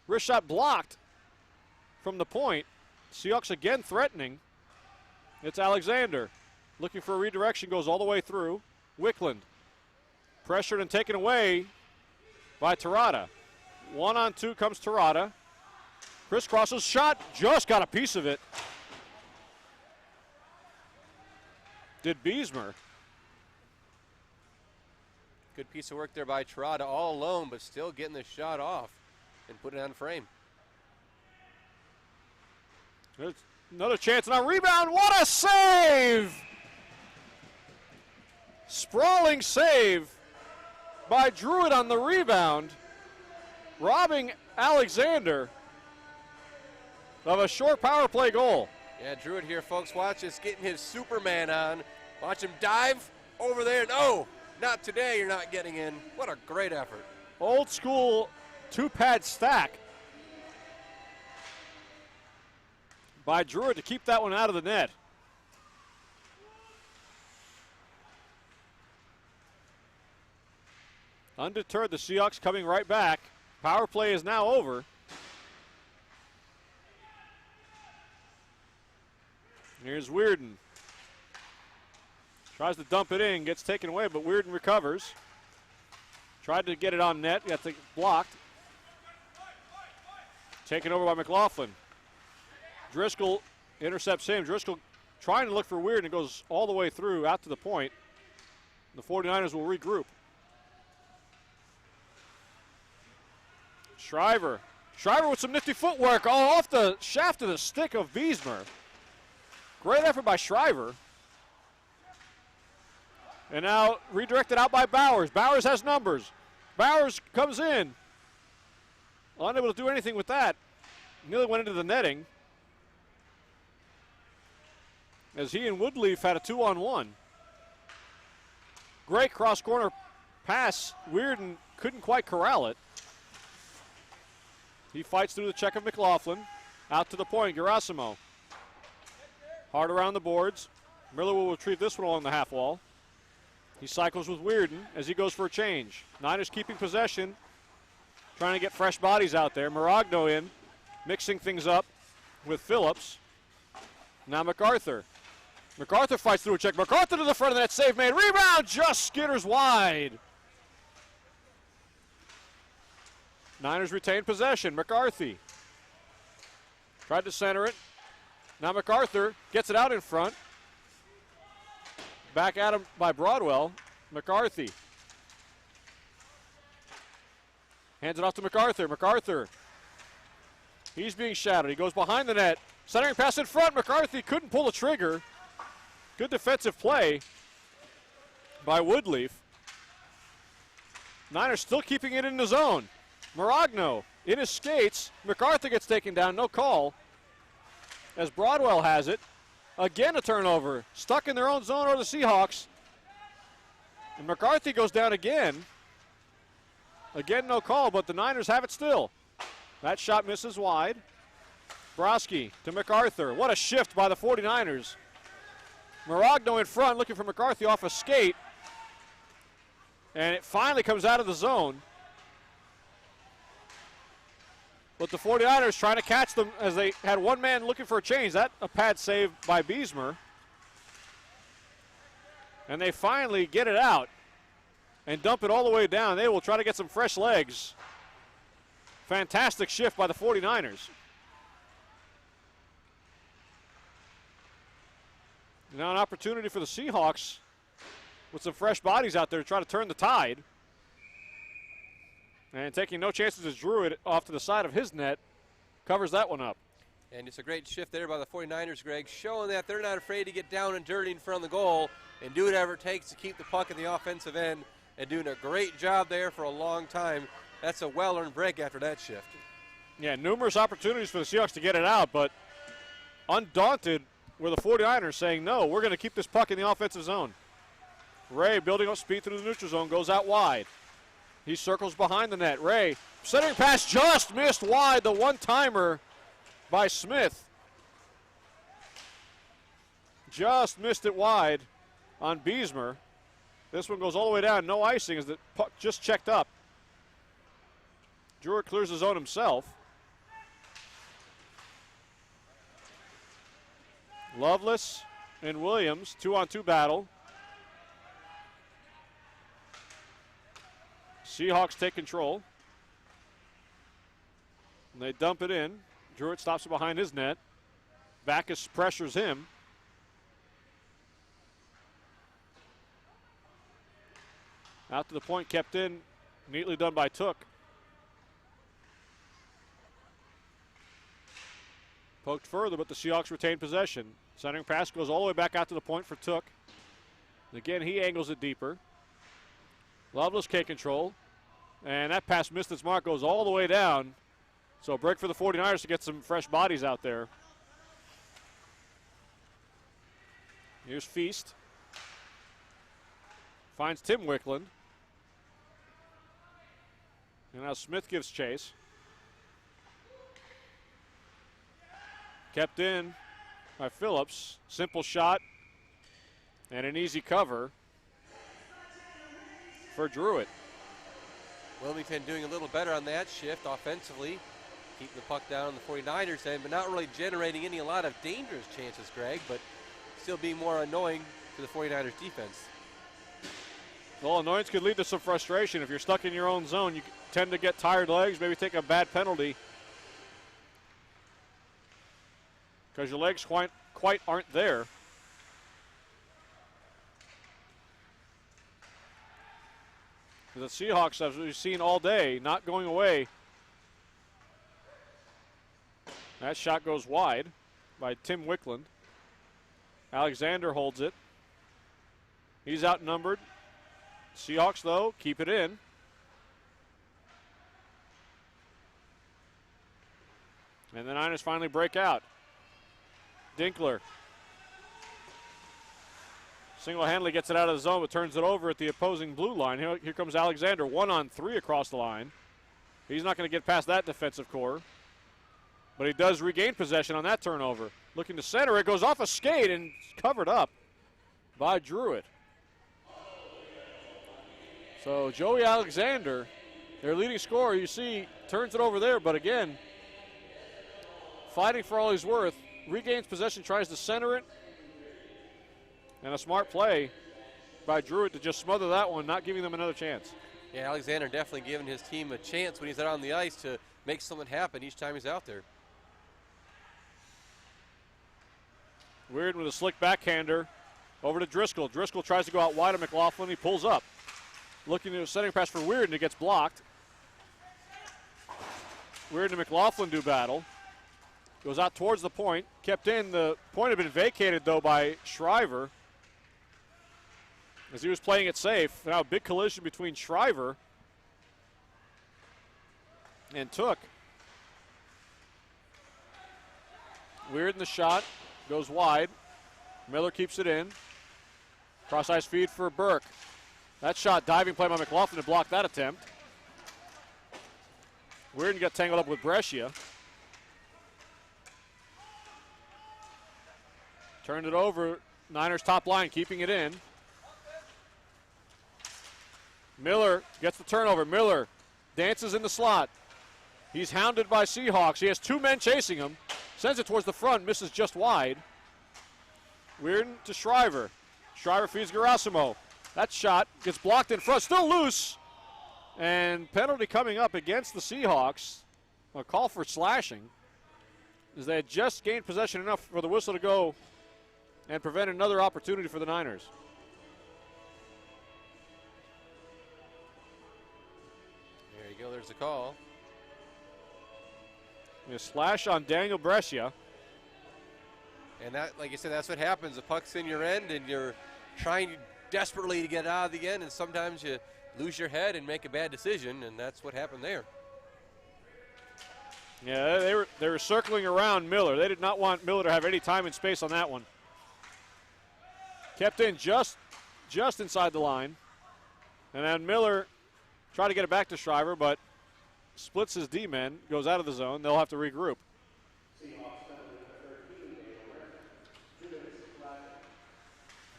Wrist shot blocked from the point. Seahawks again threatening. It's Alexander. Looking for a redirection. Goes all the way through. Wickland. Pressured and taken away by Terada. 1-on-2 comes Terada. Crisscrosses. Shot. Just got a piece of it. Did Beesmer. Good piece of work there by Terada, all alone, but still getting the shot off and putting it on frame. There's another chance, now rebound. What a save! Sprawling save by Druid on the rebound, robbing Alexander of a short power play goal. Yeah, Druid here, folks. Watch this, getting his Superman on. Watch him dive over there. No, not today. You're not getting in. What a great effort. Old school two-pad stack by Druid to keep that one out of the net. Undeterred, the Seahawks coming right back. Power play is now over. Here's Weirden. Tries to dump it in, gets taken away, but Weirden recovers. Tried to get it on net, got it blocked. Taken over by McLaughlin. Driscoll intercepts him. Driscoll trying to look for Weirden. It goes all the way through, out to the point. The 49ers will regroup. Shriver. Shriver with some nifty footwork all off the shaft of the stick of Beesmer. Great effort by Shriver. And now redirected out by Bowers. Bowers has numbers. Bowers comes in. Unable to do anything with that. Nearly went into the netting. As he and Woodleaf had a 2-on-1. Great cross-corner pass. Weirden couldn't quite corral it. He fights through the check of McLaughlin. Out to the point, Gerasimo. Hard around the boards. Miller will retrieve this one along the half wall. He cycles with Weirden as he goes for a change. Niners keeping possession. Trying to get fresh bodies out there. Maragno in, mixing things up with Phillips. Now MacArthur. MacArthur fights through a check. MacArthur to the front of that save made. Rebound just skitters wide. Niners retain possession. McCarthy tried to center it. Now MacArthur gets it out in front. Back at him by Broadwell. McCarthy. Hands it off to MacArthur. MacArthur. He's being shadowed. He goes behind the net. Centering pass in front. McCarthy couldn't pull the trigger. Good defensive play by Woodleaf. Niners still keeping it in the zone. Maragno in his skates. MacArthur gets taken down. No call. As Broadwell has it. Again a turnover. Stuck in their own zone are the Seahawks. And McCarthy goes down again. Again no call, but the Niners have it still. That shot misses wide. Broski to MacArthur. What a shift by the 49ers. Maragno in front looking for McCarthy off a skate. And it finally comes out of the zone. But the 49ers trying to catch them as they had one man looking for a change. That a pad save by Beesmer. And they finally get it out and dump it all the way down. They will try to get some fresh legs. Fantastic shift by the 49ers. Now an opportunity for the Seahawks with some fresh bodies out there to try to turn the tide. And taking no chances as Druid off to the side of his net covers that one up. And it's a great shift there by the 49ers, Greg, showing that they're not afraid to get down and dirty in front of the goal and do whatever it takes to keep the puck in the offensive end, and doing a great job there for a long time. That's a well-earned break after that shift. Yeah, numerous opportunities for the Seahawks to get it out, but undaunted were the 49ers saying, no, we're going to keep this puck in the offensive zone. Ray building up speed through the neutral zone, goes out wide. He circles behind the net. Ray, centering pass just missed wide. The one-timer by Smith. Just missed it wide on Beesmer. This one goes all the way down. No icing as the puck just checked up. Druid clears the zone himself. Lovelace and Williams, 2-on-2 battle. Seahawks take control. And they dump it in. Druid stops it behind his net. Backus pressures him. Out to the point, kept in. Neatly done by Took. Poked further, but the Seahawks retain possession. Centering pass goes all the way back out to the point for Took. Again, he angles it deeper. Lovelace K control. And that pass missed its mark, goes all the way down. So a break for the 49ers to get some fresh bodies out there. Here's Feast. Finds Tim Wickland. And now Smith gives chase. Kept in by Phillips. Simple shot and an easy cover for Druid. Wilmington doing a little better on that shift offensively. Keeping the puck down on the 49ers end, but not really generating a lot of dangerous chances, Greg, but still being more annoying to the 49ers defense. Well, annoyance could lead to some frustration. If you're stuck in your own zone, you tend to get tired legs, maybe take a bad penalty. Because your legs quite aren't there. The Seahawks, as we've seen all day, not going away. That shot goes wide by Tim Wickland. Alexander holds it. He's outnumbered. Seahawks, though, keep it in. And the Niners finally break out. Dinkler single-handedly gets it out of the zone, but turns it over at the opposing blue line. Here comes Alexander, 1-on-3 across the line. He's not going to get past that defensive core, but he does regain possession on that turnover. Looking to center, it goes off a skate and covered up by Druid. So Joey Alexander, their leading scorer, you see, turns it over there, but again, fighting for all he's worth, regains possession, tries to center it, and a smart play by Druid to just smother that one, not giving them another chance. Yeah, Alexander definitely giving his team a chance when he's out on the ice to make something happen each time he's out there. Weird with a slick backhander Over to Driscoll. Driscoll tries to go out wide of McLaughlin. He pulls up. Looking at a setting pass for Weird, and it gets blocked. Weird and McLaughlin do battle. Goes out towards the point. Kept in. The point had been vacated, though, by Shriver as he was playing it safe. Now a big collision between Shriver and Took. Weird in the shot. Goes wide. Miller keeps it in. Cross-ice feed for Burke. That shot, diving play by McLaughlin to block that attempt. Weirden got tangled up with Brescia. Turned it over. Niners top line, keeping it in. Miller gets the turnover. Miller dances in the slot. He's hounded by Seahawks. He has two men chasing him. Sends it towards the front, misses just wide. Weirden to Shriver. Shriver feeds Gerasimo. That shot gets blocked in front, still loose. And penalty coming up against the Seahawks. A call for slashing, as they had just gained possession enough for the whistle to go and prevent another opportunity for the Niners. There you go, there's the call. A slash on Daniel Brescia. And that, like you said, that's what happens. The puck's in your end, and you're trying desperately to get it out of the end, and sometimes you lose your head and make a bad decision, and that's what happened there. Yeah, they were circling around Miller. They did not want Miller to have any time and space on that one. Kept in just inside the line. And then Miller tried to get it back to Shriver, but splits his D-men, goes out of the zone. They'll have to regroup.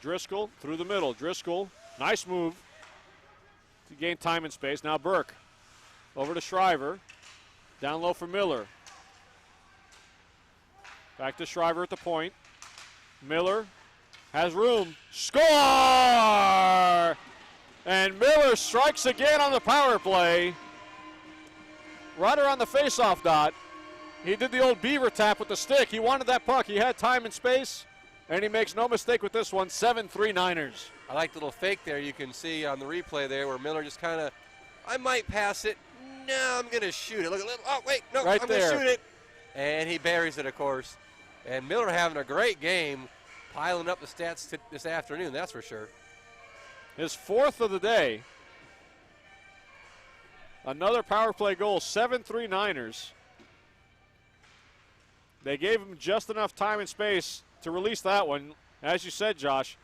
Driscoll through the middle. Driscoll, nice move to gain time and space. Now Burke over to Shriver. Down low for Miller. Back to Shriver at the point. Miller has room. Score! And Miller strikes again on the power play. Right around the faceoff dot. He did the old beaver tap with the stick. He wanted that puck. He had time and space. And he makes no mistake with this one. 7-3 Niners. I like the little fake there you can see on the replay there where Miller just kind of, I might pass it. No, I'm going to shoot it. Look, oh, wait, no, right I'm going there. to shoot it. And he buries it, of course. And Miller having a great game, piling up the stats this afternoon, that's for sure. His fourth of the day. Another power play goal, 7-3 Niners. They gave him just enough time and space to release that one. As you said, Josh,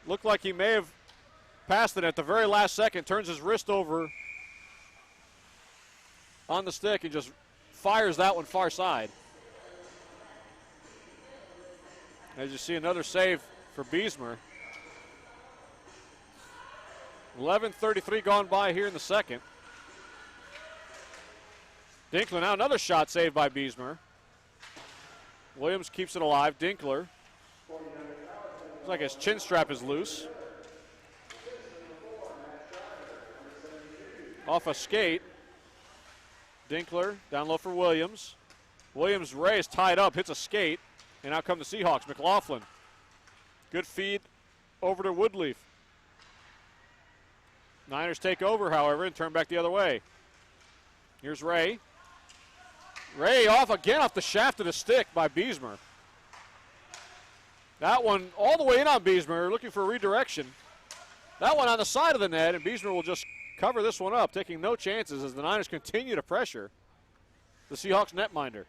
looked like he may have passed it at the very last second, turns his wrist over on the stick and just fires that one far side. As you see, another save for Beesmer. 11:33 gone by here in the second. Dinkler now another shot saved by Beesmer. Williams keeps it alive. Dinkler. Looks like his chin strap is loose. Off a skate. Dinkler down low for Williams. Williams' Ray is tied up, hits a skate, and out come the Seahawks. McLaughlin. Good feed over to Woodleaf. Niners take over, however, and turn back the other way. Here's Ray. Ray off again off the shaft of the stick by Beesmer. That one all the way in on Beesmer, looking for a redirection. That one on the side of the net, and Beesmer will just cover this one up, taking no chances as the Niners continue to pressure the Seahawks netminder.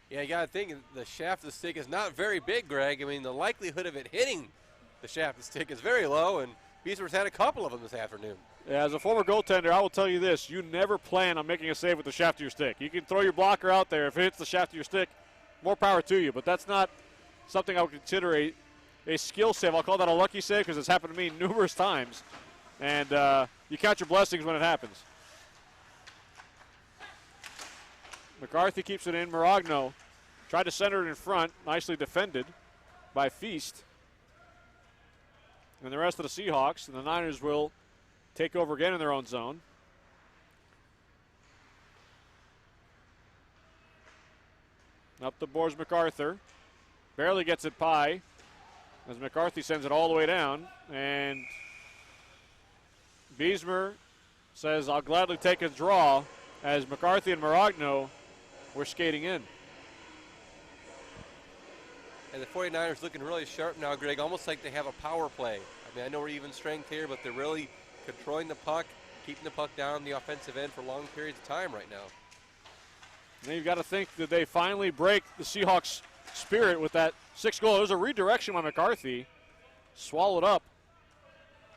Yeah, you got to think the shaft of the stick is not very big, Greg. I mean, the likelihood of it hitting the shaft of the stick is very low, and Beesmer's had a couple of them this afternoon. Yeah, as a former goaltender, I will tell you this. You never plan on making a save with the shaft of your stick. You can throw your blocker out there. If it hits the shaft of your stick, more power to you. But that's not something I would consider a skill save. I'll call that a lucky save because it's happened to me numerous times. And you count your blessings when it happens. McCarthy keeps it in. Maragno tried to center it in front. Nicely defended by Feast. And the rest of the Seahawks. And the Niners will take over again in their own zone. Up the boards, MacArthur. Barely gets it by as McCarthy sends it all the way down. And Beesmer says, I'll gladly take a draw, as McCarthy and Maragno were skating in. And the 49ers looking really sharp now, Greg, almost like they have a power play. I mean, I know we're even strength here, but they're really controlling the puck, keeping the puck down the offensive end for long periods of time right now. And you've got to think that they finally break the Seahawks' spirit with that 6th goal. There's a redirection by McCarthy, swallowed up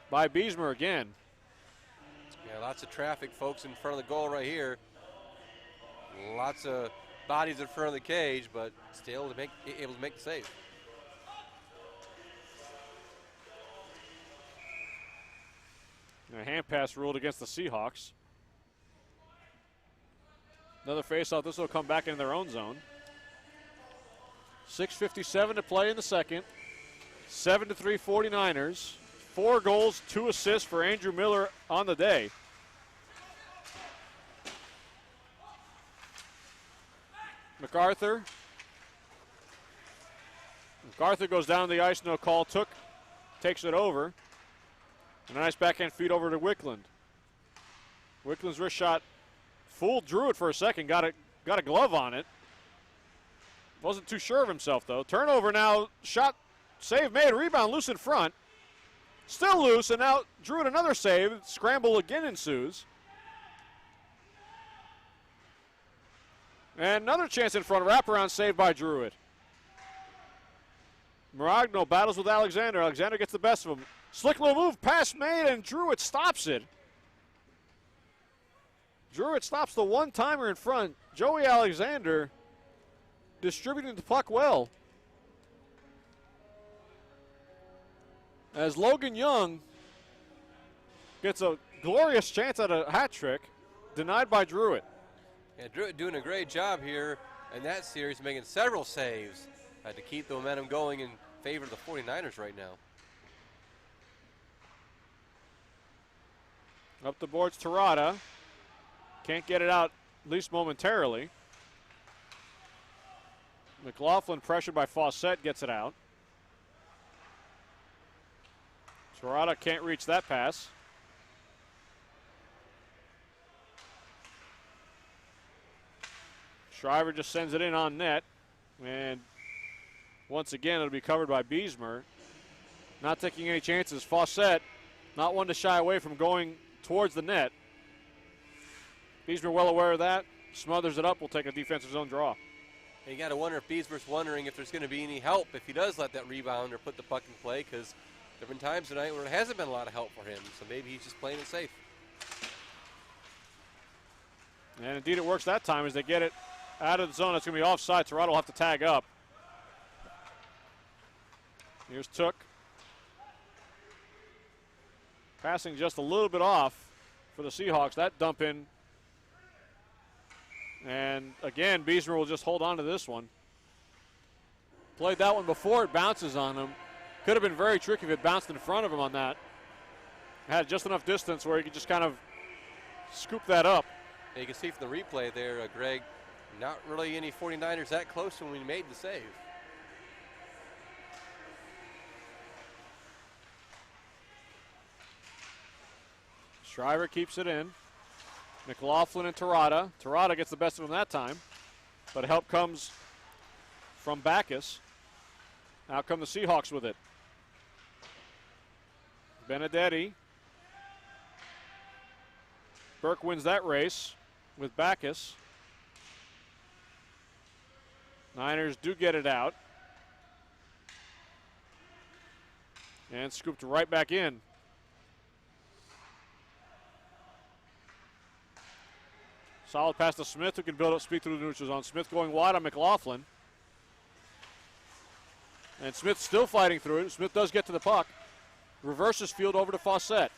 by Beesmer again. Yeah, lots of traffic, folks, in front of the goal right here. Lots of bodies in front of the cage, but still able to make the save. And a hand pass ruled against the Seahawks. Another faceoff. This will come back in their own zone. 6:57 to play in the second. 7-3 49ers. 4 goals, 2 assists for Andrew Miller on the day. MacArthur goes down the ice, no call. Takes it over. And a nice backhand feed over to Wickland. Wickland's wrist shot fooled Druitt for a second, got a glove on it. Wasn't too sure of himself, though. Turnover now, shot, save made, rebound loose in front. Still loose, and now Druitt another save. Scramble again ensues. And another chance in front, wraparound save by Druitt. Maragno battles with Alexander. Alexander gets the best of him. Slick little move, pass made, and Druitt stops it. Druitt stops the one-timer in front. Joey Alexander distributing the puck well. As Logan Young gets a glorious chance at a hat trick, denied by Druitt. Yeah, Druitt doing a great job here in that series, making several saves to keep the momentum going in favor of the 49ers right now. Up the boards, Terada. Can't get it out, at least momentarily. McLaughlin, pressured by Fawcett, gets it out. Terada can't reach that pass. Shriver just sends it in on net. And once again, it'll be covered by Beesmer. Not taking any chances. Fawcett, not one to shy away from going towards the net. Beesmer well aware of that. Smothers it up. Will take a defensive zone draw. And you got to wonder if Beesmer's wondering if there's going to be any help if he does let that rebound or put the puck in play, because there have been times tonight where it hasn't been a lot of help for him. So maybe he's just playing it safe. And indeed it works that time as they get it out of the zone. It's going to be offside. Toronto will have to tag up. Here's Took. Passing just a little bit off for the Seahawks. That dump in. And again, Beesmer will just hold on to this one. Played that one before. It bounces on him. Could have been very tricky if it bounced in front of him on that. Had just enough distance where he could just kind of scoop that up. And you can see from the replay there, Greg, not really any 49ers that close when we made the save. Shriver keeps it in. McLaughlin and Terada. Terada gets the best of him that time, but help comes from Backus. Out come the Seahawks with it. Benedetti. Burke wins that race with Backus. Niners do get it out. And scooped right back in. Solid pass to Smith, who can build up speed through the neutral zone. Smith going wide on McLaughlin. And Smith still fighting through it. Smith does get to the puck. Reverses field over to Fawcett.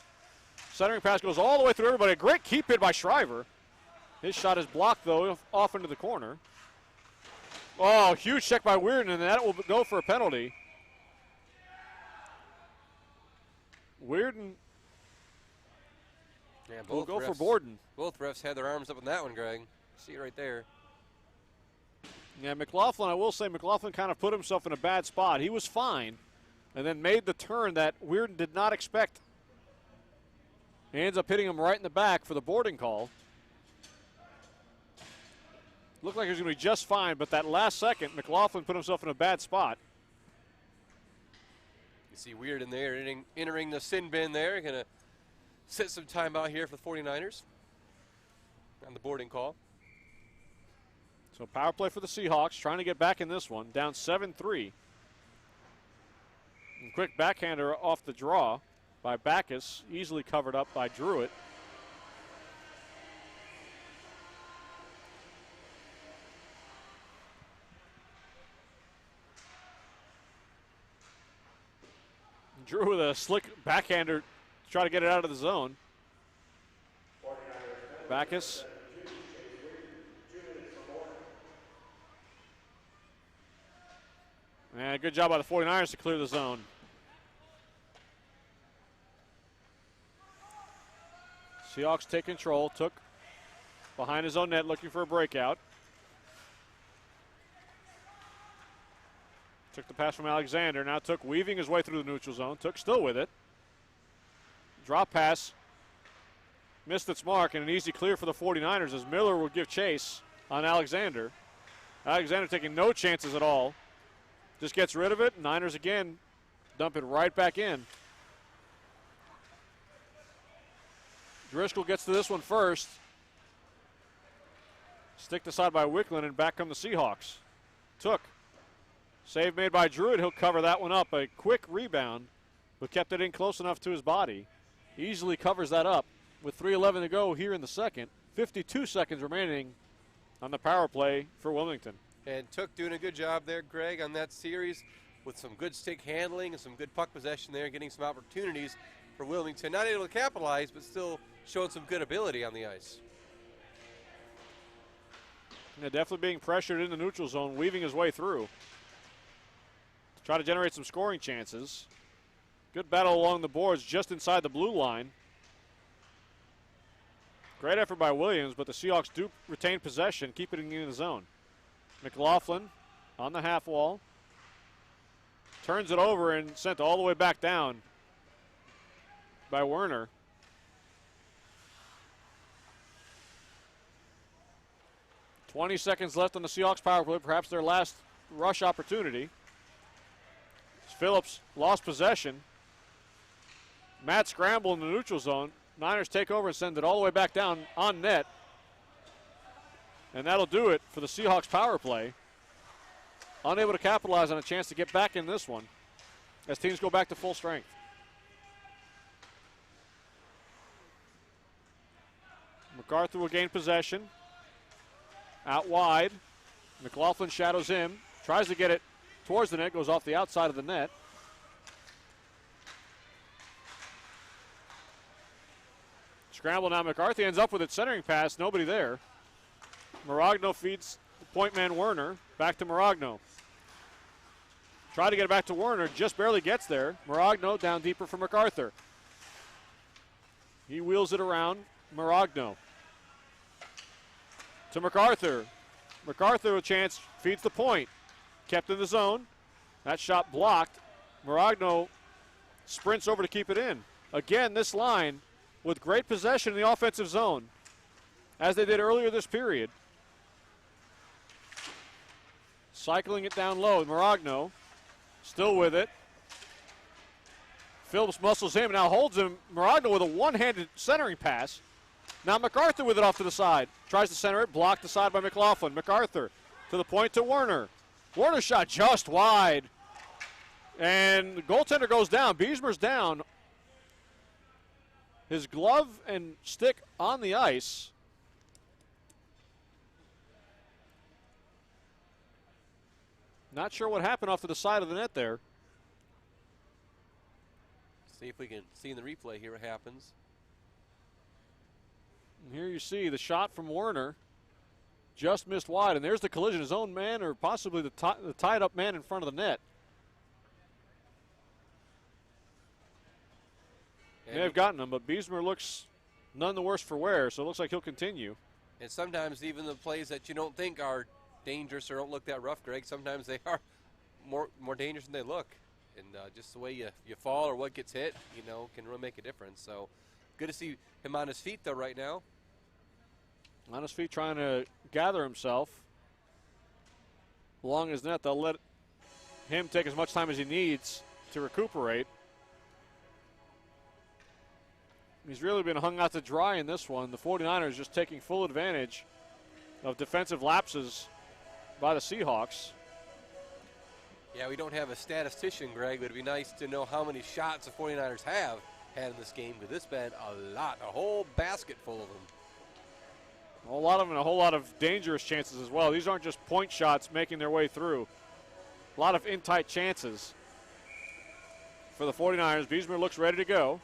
Centering pass goes all the way through everybody. A great keep hit by Shriver. His shot is blocked, though, off into the corner. Oh, huge check by Weirden, and that will go for a penalty. Weirden will go for Borden. Both refs had their arms up on that one, Greg. See it right there. Yeah, McLaughlin, I will say, McLaughlin kind of put himself in a bad spot. He was fine and then made the turn that Weirden did not expect. He ends up hitting him right in the back for the boarding call. Looked like he was going to be just fine, but that last second, McLaughlin put himself in a bad spot. You see Weird in there entering the sin bin there. Going to sit some time out here for the 49ers on the boarding call. So power play for the Seahawks, trying to get back in this one, down 7-3. And quick backhander off the draw by Backus, easily covered up by Druitt. Drew with a slick backhander to try to get it out of the zone. Backus. And good job by the 49ers to clear the zone. Seahawks take control. Took behind his own net looking for a breakout. Took the pass from Alexander. Now Took weaving his way through the neutral zone. Took still with it. Drop pass. Missed its mark, and an easy clear for the 49ers as Miller will give chase on Alexander. Alexander taking no chances at all. Just gets rid of it. Niners again dump it right back in. Driscoll gets to this one first. Sticked aside by Wicklund, and back come the Seahawks. Took. Save made by Druitt. He'll cover that one up. A quick rebound, but kept it in close enough to his body. Easily covers that up with 3:11 to go here in the second. 52 seconds remaining on the power play for Wilmington. And Took doing a good job there, Greg, on that series with some good stick handling and some good puck possession there, getting some opportunities for Wilmington. Not able to capitalize, but still showing some good ability on the ice. Yeah, definitely being pressured in the neutral zone, weaving his way through to try to generate some scoring chances. Good battle along the boards just inside the blue line. Great effort by Williams, but the Seahawks do retain possession, keep it in the zone. McLaughlin on the half wall. Turns it over and sent all the way back down by Werner. .20 seconds left on the Seahawks power play, perhaps their last rush opportunity. Phillips lost possession. Matt scramble in the neutral zone. Niners take over and send it all the way back down on net. And that'll do it for the Seahawks power play. Unable to capitalize on a chance to get back in this one as teams go back to full strength. MacArthur will gain possession. Out wide. McLaughlin shadows him. Tries to get it towards the net. Goes off the outside of the net. Scramble now. McCarthy ends up with it. Centering pass. Nobody there. Maragno feeds the point man Werner. Back to Maragno. Try to get it back to Werner. Just barely gets there. Maragno down deeper for MacArthur. He wheels it around. Maragno. To MacArthur. MacArthur with a chance. Feeds the point. Kept in the zone. That shot blocked. Maragno sprints over to keep it in. Again, this line with great possession in the offensive zone, as they did earlier this period. Cycling it down low. Maragno still with it. Phillips muscles him, now holds him. Maragno with a one-handed centering pass. Now MacArthur with it off to the side. Tries to center it, blocked aside by McLaughlin. MacArthur to the point to Werner. Werner shot just wide. And the goaltender goes down. Beesmer's down. His glove and stick on the ice. Not sure what happened off to the side of the net there. See if we can see in the replay here what happens. And here you see the shot from Werner. Just missed wide, and there's the collision. His own man or possibly the tied up man in front of the net. May have gotten him, but Beesmer looks none the worse for wear, so it looks like he'll continue. And sometimes even the plays that you don't think are dangerous or don't look that rough, Greg, sometimes they are more dangerous than they look. And just the way you fall or what gets hit, can really make a difference. So good to see him on his feet, though, right now. On his feet trying to gather himself. Along his net, they'll let him take as much time as he needs to recuperate. He's really been hung out to dry in this one. The 49ers just taking full advantage of defensive lapses by the Seahawks. Yeah, we don't have a statistician, Greg, but it'd be nice to know how many shots the 49ers have had in this game, because it's been a lot, a whole basket full of them. A lot of them and a whole lot of dangerous chances as well. These aren't just point shots making their way through. A lot of in-tight chances for the 49ers. Beesmer looks ready to go.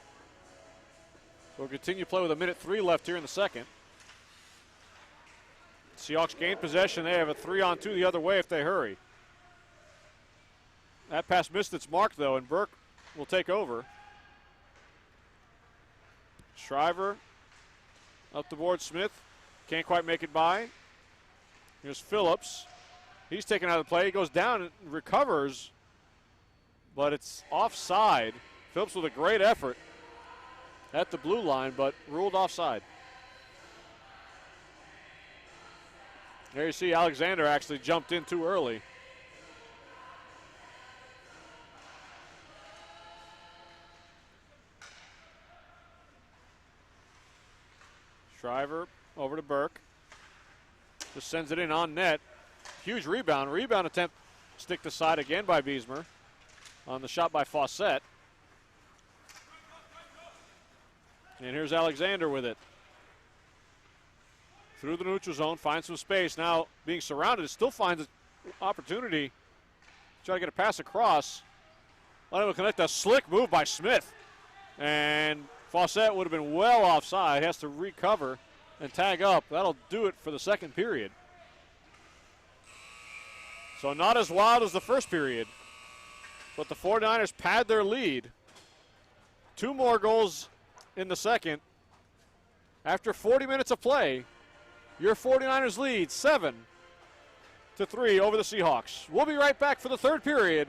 We'll continue play with 1:03 left here in the second. Seahawks gain possession. They have a 3-on-2 the other way if they hurry. That pass missed its mark, though, and Burke will take over. Shriver up the board. Smith can't quite make it by. Here's Phillips. He's taken out of the play. He goes down and recovers, but it's offside. Phillips with a great effort at the blue line, but ruled offside. There you see Alexander actually jumped in too early. Shriver over to Burke. Just sends it in on net. Huge rebound. Rebound attempt sticked aside again by Beesmer on the shot by Fawcett. And here's Alexander with it. Through the neutral zone, finds some space. Now being surrounded, still finds an opportunity. Try to get a pass across. Unable to connect. A slick move by Smith. And Fawcett would have been well offside. Has to recover and tag up. That'll do it for the second period. So not as wild as the first period, but the 49ers pad their lead. 2 more goals in the second. After 40 minutes of play, your 49ers lead 7-3 over the Seahawks. We'll be right back for the third period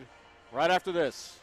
right after this.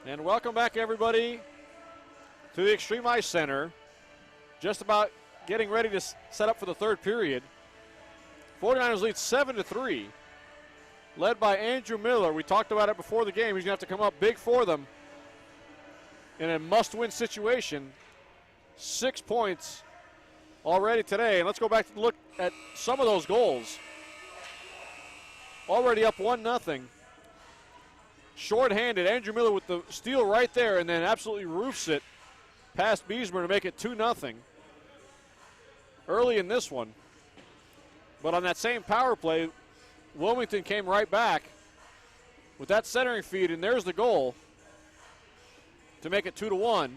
And welcome back, everybody, to the Extreme Ice Center. Just about getting ready to set up for the third period. 49ers lead 7-3, led by Andrew Miller. We talked about it before the game. He's going to have to come up big for them in a must-win situation. 6 points already today. And let's go back to look at some of those goals. Already up 1-0. Short-handed, Andrew Miller with the steal right there, and then absolutely roofs it past Beesmer to make it 2-0 early in this one. But on that same power play, Wilmington came right back with that centering feed, and there's the goal to make it 2-1.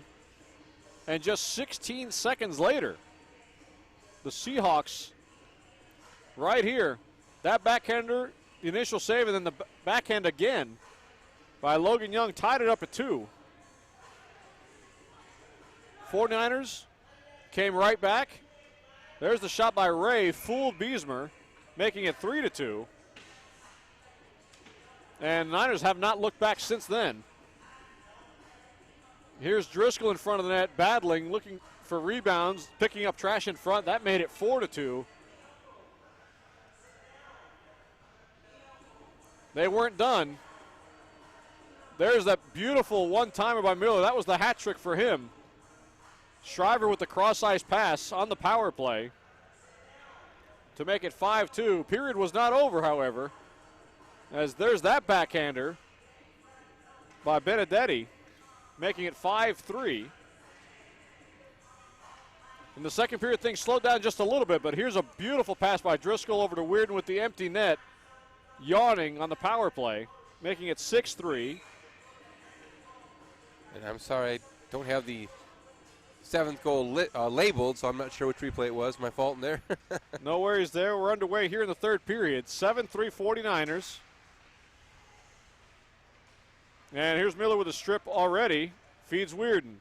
And just 16 seconds later, the Seahawks right here, that backhander, the initial save, and then the backhand again by Logan Young tied it up at 2. 49ers came right back. There's the shot by Ray, fooled Beesmer, making it 3-2. And the Niners have not looked back since then. Here's Driscoll in front of the net, battling, looking for rebounds, picking up trash in front. That made it 4-2. They weren't done. There's that beautiful one-timer by Miller. That was the hat trick for him. Shriver with the cross-ice pass on the power play to make it 5-2. Period was not over, however, as there's that backhander by Benedetti, making it 5-3. In the second period, things slowed down just a little bit, but here's a beautiful pass by Driscoll over to Weirden with the empty net, yawning on the power play, making it 6-3. And I'm sorry, I don't have the 7th goal labeled, so I'm not sure which replay it was. My fault in there. No worries there. We're underway here in the third period. 7-3 49ers. And here's Miller with a strip already. Feeds Weirden.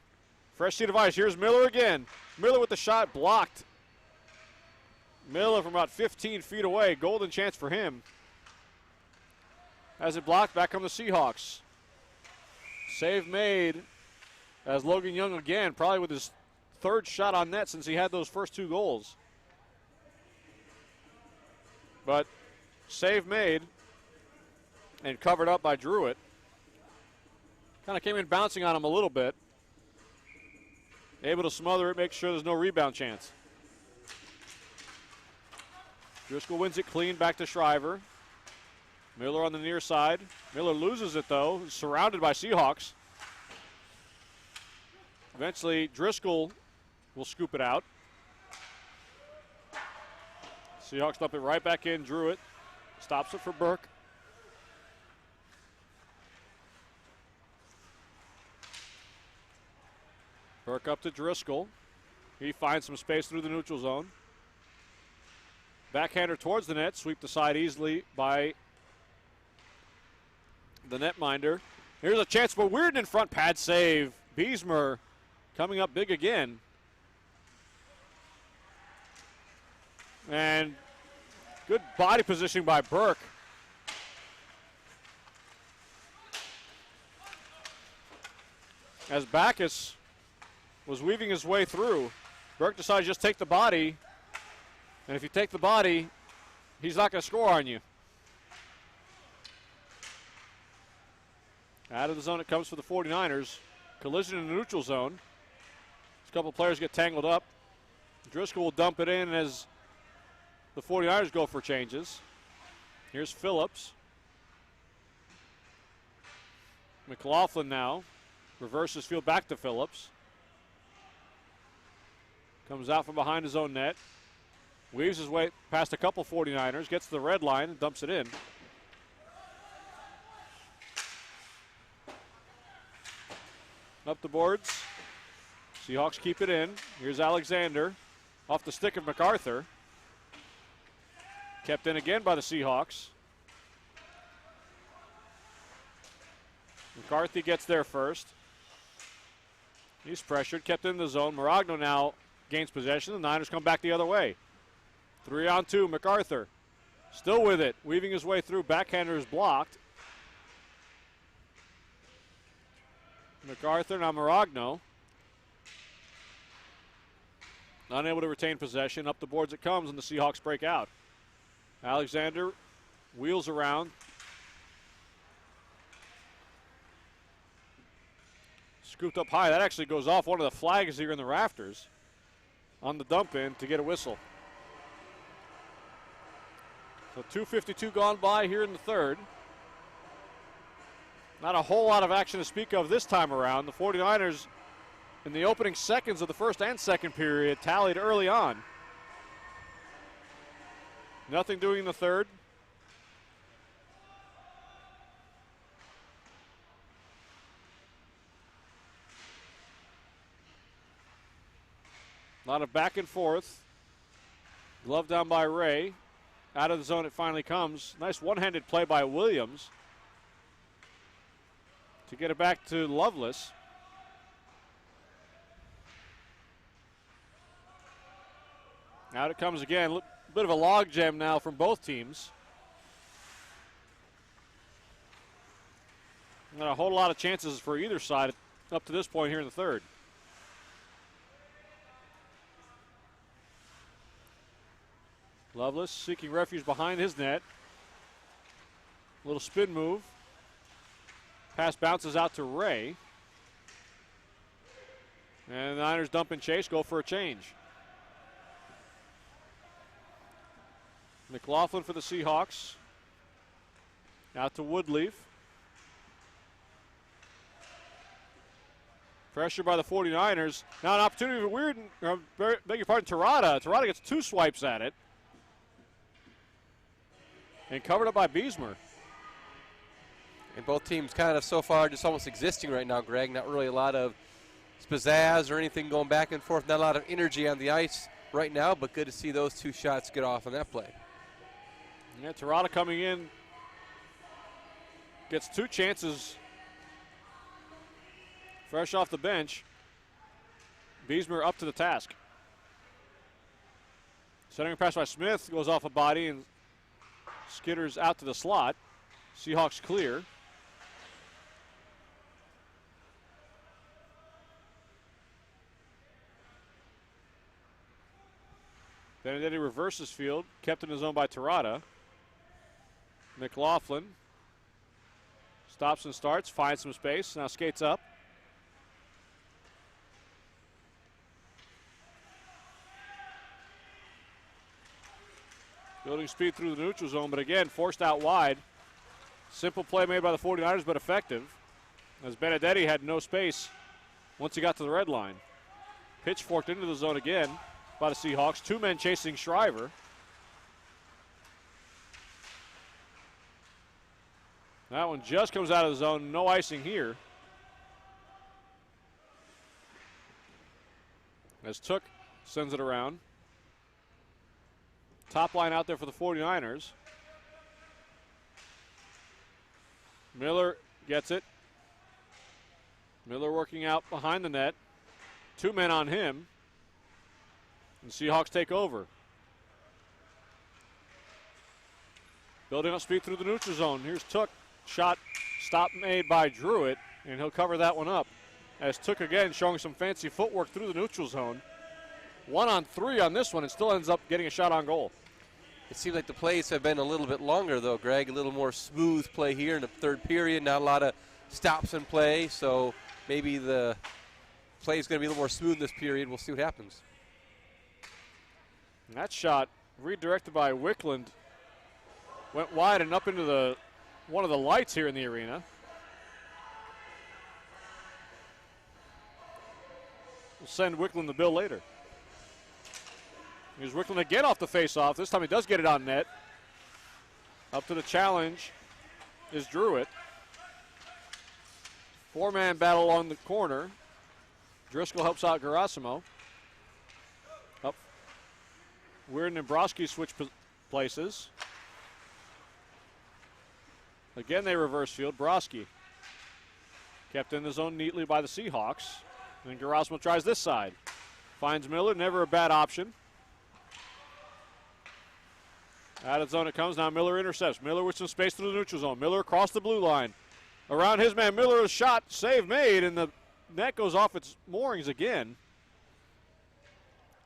Fresh sheet of ice. Here's Miller again. Miller with the shot blocked. Miller from about 15 feet away. Golden chance for him. Has it blocked. Back come the Seahawks. Save made as Logan Young again, probably with his third shot on net since he had those first 2 goals. But save made and covered up by Druitt. Kind of came in bouncing on him a little bit. Able to smother it, make sure there's no rebound chance. Driscoll wins it clean, back to Shriver. Miller on the near side. Miller loses it, though, surrounded by Seahawks. Eventually, Driscoll will scoop it out. Seahawks dump it right back in. Druitt stops it for Burke. Burke up to Driscoll. He finds some space through the neutral zone. Backhander towards the net, sweep the side easily by the netminder. Here's a chance for Weirden in front, pad save. Beesmer coming up big again. And good body positioning by Burke. As Backus was weaving his way through, Burke decided to just take the body. And if you take the body, he's not going to score on you. Out of the zone it comes for the 49ers. Collision in the neutral zone. A couple players get tangled up. Driscoll will dump it in as the 49ers go for changes. Here's Phillips. McLaughlin now reverses field back to Phillips. Comes out from behind his own net. Weaves his way past a couple 49ers. Gets to the red line and dumps it in. Up the boards. Seahawks keep it in. Here's Alexander off the stick of MacArthur. Kept in again by the Seahawks. McCarthy gets there first. He's pressured, kept in the zone. Maragno now gains possession. The Niners come back the other way. 3-on-2, MacArthur. Still with it, weaving his way through. Backhander is blocked. MacArthur, now Maragno. Unable to retain possession. Up the boards it comes, and the Seahawks break out. Alexander wheels around. Scooped up high. That actually goes off one of the flags here in the rafters on the dump in to get a whistle. So 2:52 gone by here in the third. Not a whole lot of action to speak of this time around. The 49ers, in the opening seconds of the first and second period, tallied early on. Nothing doing in the third. A lot of back and forth. Glove down by Ray. Out of the zone it finally comes. Nice one-handed play by Williams to get it back to Lovelace. Out it comes again. A bit of a log jam now from both teams. Not a whole lot of chances for either side up to this point here in the third. Lovelace seeking refuge behind his net. Little spin move. Pass bounces out to Ray. And the Niners dump and chase, go for a change. McLaughlin for the Seahawks. Out to Woodleaf. Pressure by the 49ers. Now an opportunity for beg your pardon, Terada. Terada gets two swipes at it. And covered up by Beesmer. And both teams kind of so far just almost existing right now, Greg. Not really a lot of pizzazz or anything going back and forth. Not a lot of energy on the ice right now, but good to see those two shots get off on that play. Yeah, Terada coming in. Gets two chances. Fresh off the bench. Beesmer up to the task. Centering pass by Smith goes off a body and skitters out to the slot. Seahawks clear. Benedetti reverses field, kept in his zone by Terada. McLaughlin stops and starts, finds some space, now skates up. Building speed through the neutral zone, but again, forced out wide. Simple play made by the 49ers, but effective, as Benedetti had no space once he got to the red line. Pitchforked into the zone again by the Seahawks. Two men chasing Shriver. That one just comes out of the zone. No icing here. As Took sends it around. Top line out there for the 49ers. Miller gets it. Miller working out behind the net. Two men on him. And Seahawks take over. Building up speed through the neutral zone. Here's Took. Shot stop made by Druitt, and he'll cover that one up. As Took again showing some fancy footwork through the neutral zone. 1-on-3 on this one, and still ends up getting a shot on goal. It seems like the plays have been a little bit longer, though, Greg. A little more smooth play here in the third period. Not a lot of stops in play, so maybe the play is going to be a little more smooth this period. We'll see what happens. And that shot, redirected by Wickland, went wide and up into one of the lights here in the arena. We'll send Wickland the bill later. Here's Wickland again off the faceoff. This time he does get it on net. Up to the challenge is Druitt. Four-man battle along the corner. Driscoll helps out Gerasimo. Up. Weird and Broski switch places. Again, they reverse field. Broski kept in the zone neatly by the Seahawks. And Gerasimo tries this side. Finds Miller, never a bad option. Out of zone it comes. Now Miller intercepts. Miller with some space through the neutral zone. Miller across the blue line. around his man Miller's shot, save made, and the net goes off its moorings again.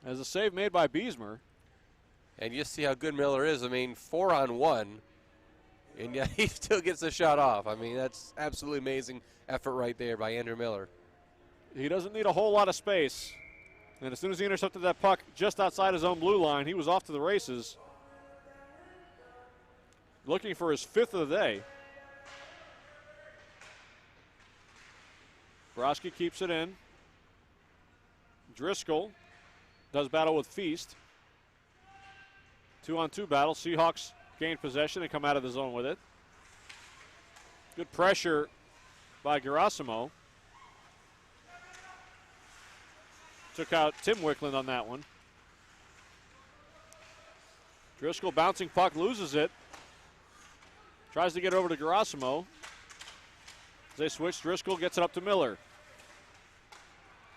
As a save made by Beesmer. And you see how good Miller is. I mean, 4-on-1, and yet he still gets the shot off. I mean, that's absolutely amazing effort right there by Andrew Miller. He doesn't need a whole lot of space. And as soon as he intercepted that puck just outside his own blue line, he was off to the races. Looking for his 5th of the day. Broski keeps it in. Driscoll does battle with Feast. 2-on-2 battle. Seahawks gain possession and come out of the zone with it. Good pressure by Gerasimo. Took out Tim Wickland on that one. Driscoll bouncing puck, loses it. Tries to get over to Gerasimo. As they switch, Driscoll gets it up to Miller.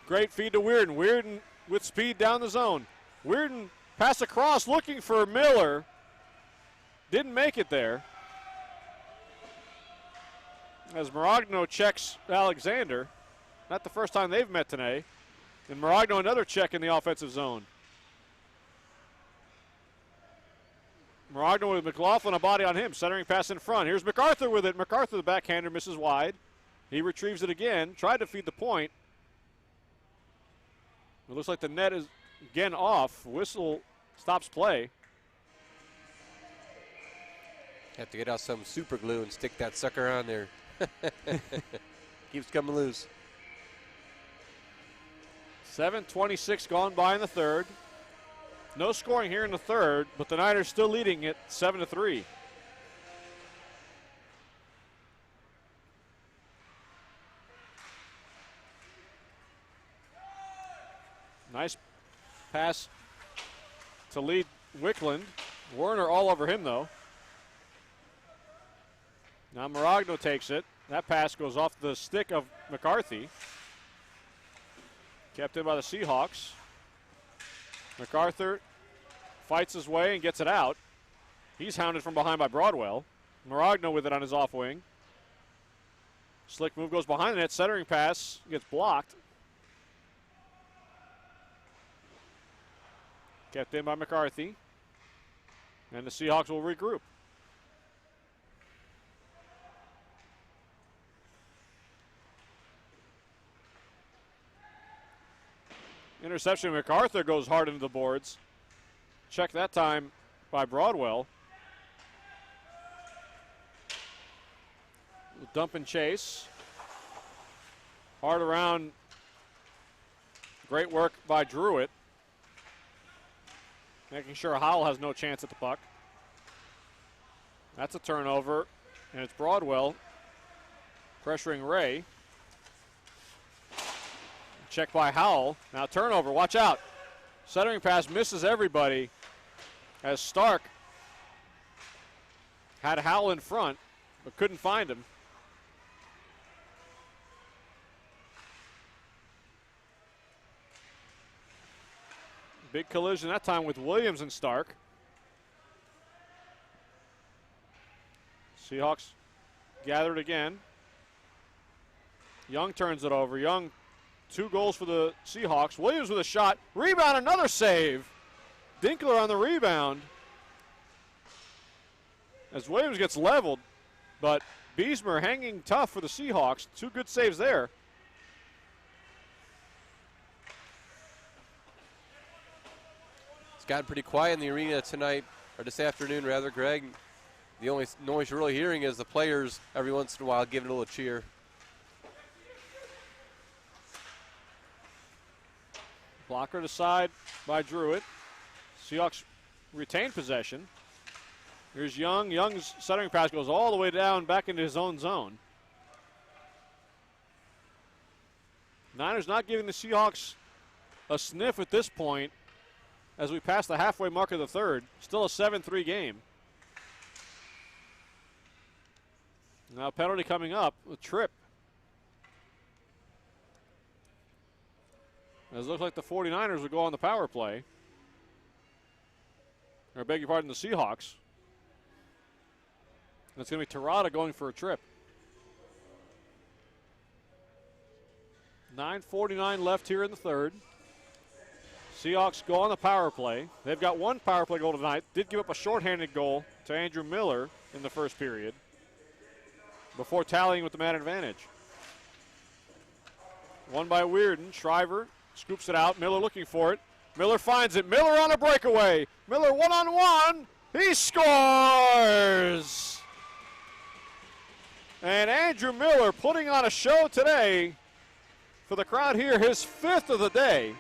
Great feed to Weirden. Weirden with speed down the zone. Weirden pass across looking for Miller. Didn't make it there. As Maragno checks Alexander. Not the first time they've met today. And Maragno another check in the offensive zone. Maragno with McLaughlin, a body on him. Centering pass in front. Here's MacArthur with it. MacArthur, the backhander, misses wide. He retrieves it again. Tried to feed the point. It looks like the net is again off. Whistle stops play. Have to get out some super glue and stick that sucker on there. Keeps coming loose. 7:26 gone by in the third. No scoring here in the third, but the Niners still leading it 7-3. Nice pass to lead Wickland. Werner all over him, though. Now Maragno takes it. That pass goes off the stick of McCarthy. Kept in by the Seahawks. MacArthur fights his way and gets it out. He's hounded from behind by Broadwell. Maragno with it on his off wing. Slick move goes behind the net. Centering pass gets blocked. Kept in by McCarthy. And the Seahawks will regroup. Interception. MacArthur goes hard into the boards. Check that time by Broadwell. Dump and chase. Hard around. Great work by Druitt. Making sure Howell has no chance at the puck. That's a turnover, and it's Broadwell pressuring Ray. Check by Howell. Now turnover, watch out. Centering pass misses everybody as Stark had Howell in front, but couldn't find him. Big collision that time with Williams and Stark. Seahawks gathered again. Young turns it over. Young, 2 goals for the Seahawks. Williams with a shot. Rebound, another save. Dinkler on the rebound. As Williams gets leveled, but Beesmer hanging tough for the Seahawks. 2 good saves there. Gotten pretty quiet in the arena tonight, or this afternoon rather, Greg. The only noise you're really hearing is the players every once in a while giving a little cheer. Blocker to side by Druitt. Seahawks retain possession. Here's Young. Young's centering pass goes all the way down back into his own zone. Niners not giving the Seahawks a sniff at this point. As we pass the halfway mark of the third, still a 7-3 game. Now penalty coming up, a trip. As it looks like the 49ers will go on the power play. Or beg your pardon, the Seahawks. And it's going to be Terada going for a trip. 9:49 left here in the third. Seahawks go on the power play. They've got one power play goal tonight. Did give up a shorthanded goal to Andrew Miller in the first period before tallying with the man advantage. One by Weirden. Shriver scoops it out. Miller looking for it. Miller finds it. Miller on a breakaway. Miller one-on-one. He scores! And Andrew Miller putting on a show today for the crowd here. His 5th of the day.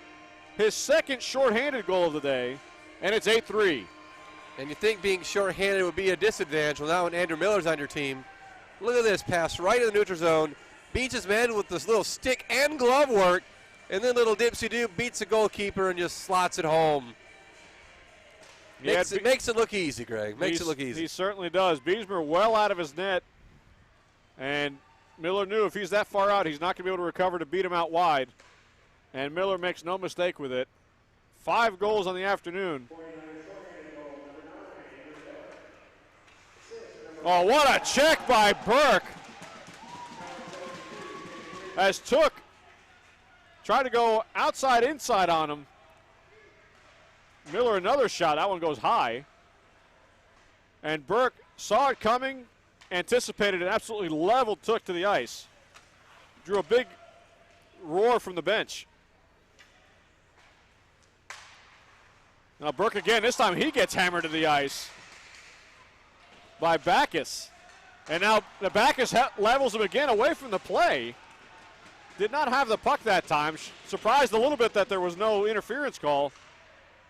His 2nd shorthanded goal of the day. And it's 8-3. And you think being shorthanded would be a disadvantage. Well, now when Andrew Miller's on your team, look at this pass right in the neutral zone. Beats his man with this little stick and glove work. And then little dipsy-doo beats the goalkeeper and just slots it home. Makes it look easy, Greg. Makes it look easy. He certainly does. Beesmer well out of his net. And Miller knew if he's that far out, he's not going to be able to recover to beat him out wide. And Miller makes no mistake with it. 5 goals on the afternoon. Oh, what a check by Burke. As Took tried to go outside, inside on him. Miller another shot. That one goes high. And Burke saw it coming, anticipated it, absolutely leveled Took to the ice. Drew a big roar from the bench. Now Burke again, this time he gets hammered to the ice by Backus. And now the Backus levels him again away from the play. Did not have the puck that time. Surprised a little bit that there was no interference call.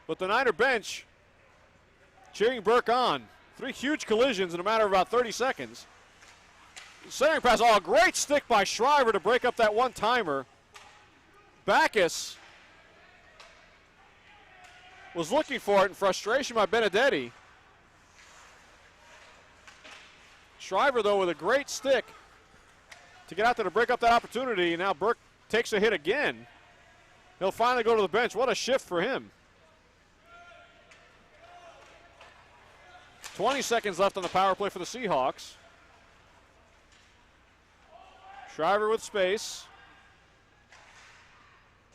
But the Niner bench cheering Burke on. 3 huge collisions in a matter of about 30 seconds. Centering pass, a great stick by Shriver to break up that one-timer. Backus was looking for it in frustration by Benedetti. Shriver, though, with a great stick to get out there to break up that opportunity. Now Burke takes a hit again. He'll finally go to the bench. What a shift for him. 20 seconds left on the power play for the Seahawks. Shriver with space.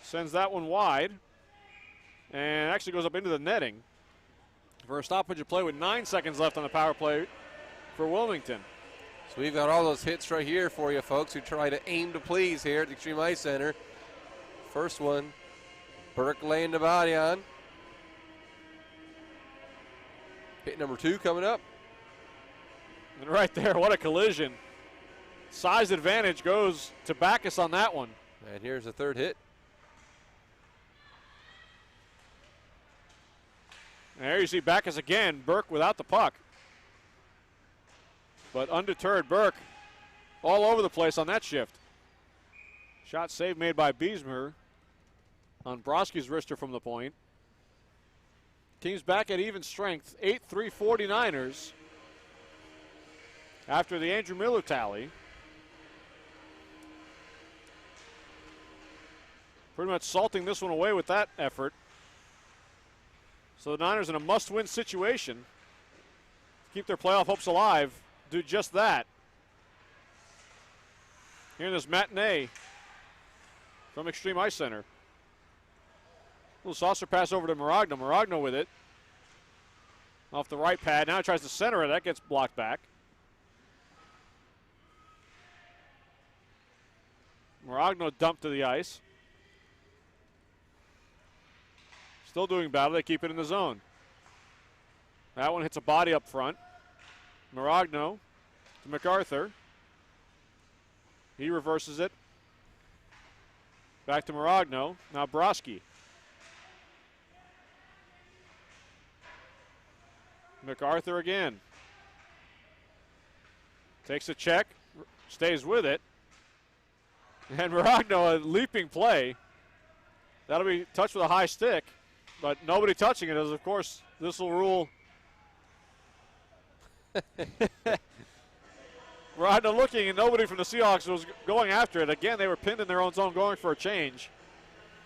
Sends that one wide. And actually goes up into the netting for a stoppage of play with 9 seconds left on the power play for Wilmington. So we've got all those hits right here for you folks who try to aim to please here at the Extreme Ice Center. First one, Burke laying the body on. Hit number 2 coming up. And right there, what a collision. Size advantage goes to Backus on that one. And here's the 3rd hit. And there you see Backus again, Burke without the puck. But undeterred, Burke all over the place on that shift. Shot save made by Beesmer on Broski's wrister from the point. Team's back at even strength, 8-3 49ers after the Andrew Miller tally. Pretty much salting this one away with that effort. So the Niners in a must-win situation to keep their playoff hopes alive. Do just that. Here in this matinee from Extreme Ice Center. Little saucer pass over to Maragno. Maragno with it. Off the right pad. Now he tries to center it. That gets blocked back. Maragno dumped to the ice. Still doing battle. They keep it in the zone. That one hits a body up front. Maragno to MacArthur. He reverses it. Back to Maragno. Now Broski. MacArthur again. Takes a check. Stays with it. And Maragno, a leaping play. That'll be touched with a high stick. But nobody touching it, as of course this will rule. Maragno looking, and nobody from the Seahawks was going after it. Again, they were pinned in their own zone going for a change.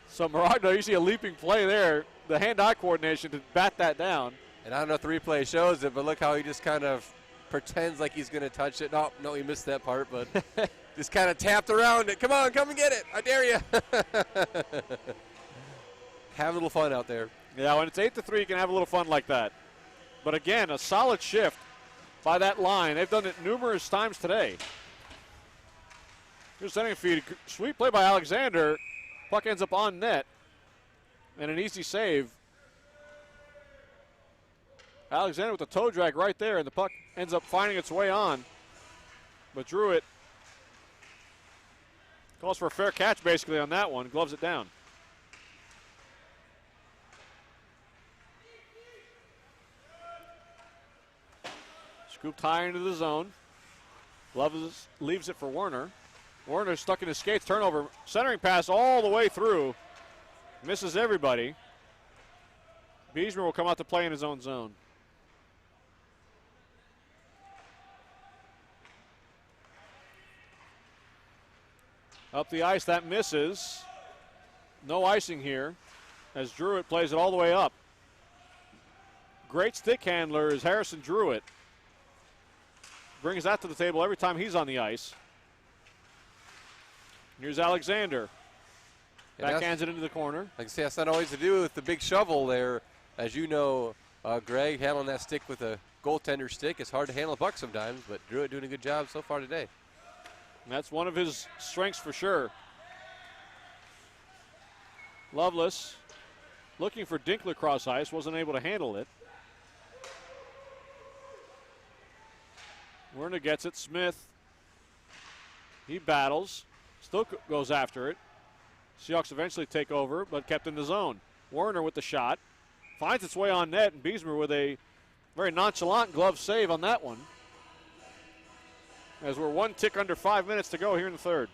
So Maragno, you see a leaping play there. The hand-eye coordination to bat that down. And I don't know if the replay shows it, but look how he just kind of pretends like he's going to touch it. No, he missed that part, but just kind of tapped around it. Come on, come and get it. I dare you. Have a little fun out there. Yeah, when it's 8-3, you can have a little fun like that. But again, a solid shift by that line. They've done it numerous times today. Here's sending a feed. Sweet play by Alexander. Puck ends up on net. And an easy save. Alexander with the toe drag right there, and the puck ends up finding its way on. But Druitt calls for a fair catch basically on that one. Gloves it down. Scooped high into the zone. Loves leaves it for Werner. Werner stuck in his skates. Turnover. Centering pass all the way through. Misses everybody. Biesmer will come out to play in his own zone. Up the ice, that misses. No icing here as Druitt plays it all the way up. Great stick handler is Harrison Druitt. Brings that to the table every time he's on the ice. Here's Alexander. Backhands it into the corner. Like I say, that's not always to do with the big shovel there. As you know, Greg, handling that stick with a goaltender stick, it's hard to handle a puck sometimes, but Druitt doing a good job so far today. And that's one of his strengths for sure. Loveless looking for Dinkler cross ice, wasn't able to handle it. Werner gets it. Smith, he battles, still goes after it. Seahawks eventually take over, but kept in the zone. Werner with the shot, finds its way on net, and Biesmer with a very nonchalant glove save on that one. As we're one tick under 5 minutes to go here in the third.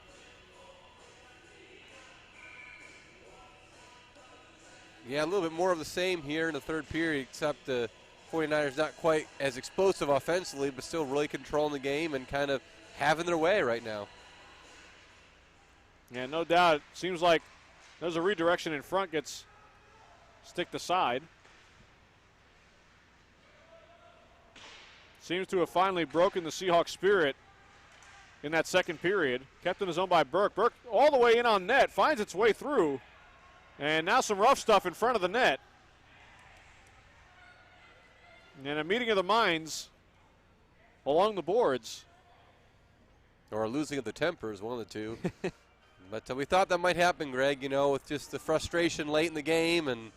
Yeah, a little bit more of the same here in the third period, except the 49ers not quite as explosive offensively, but still really controlling the game and kind of having their way right now. Yeah, no doubt. It seems like there's a redirection in front, gets sticked aside. Seems to have finally broken the Seahawks spirit in that second period. Kept in his own by Burke. Burke all the way in on net, finds its way through. And now some rough stuff in front of the net. And a meeting of the minds along the boards. Or a losing of the tempers, one of the two. But we thought that might happen, Greg, you know, with just the frustration late in the game and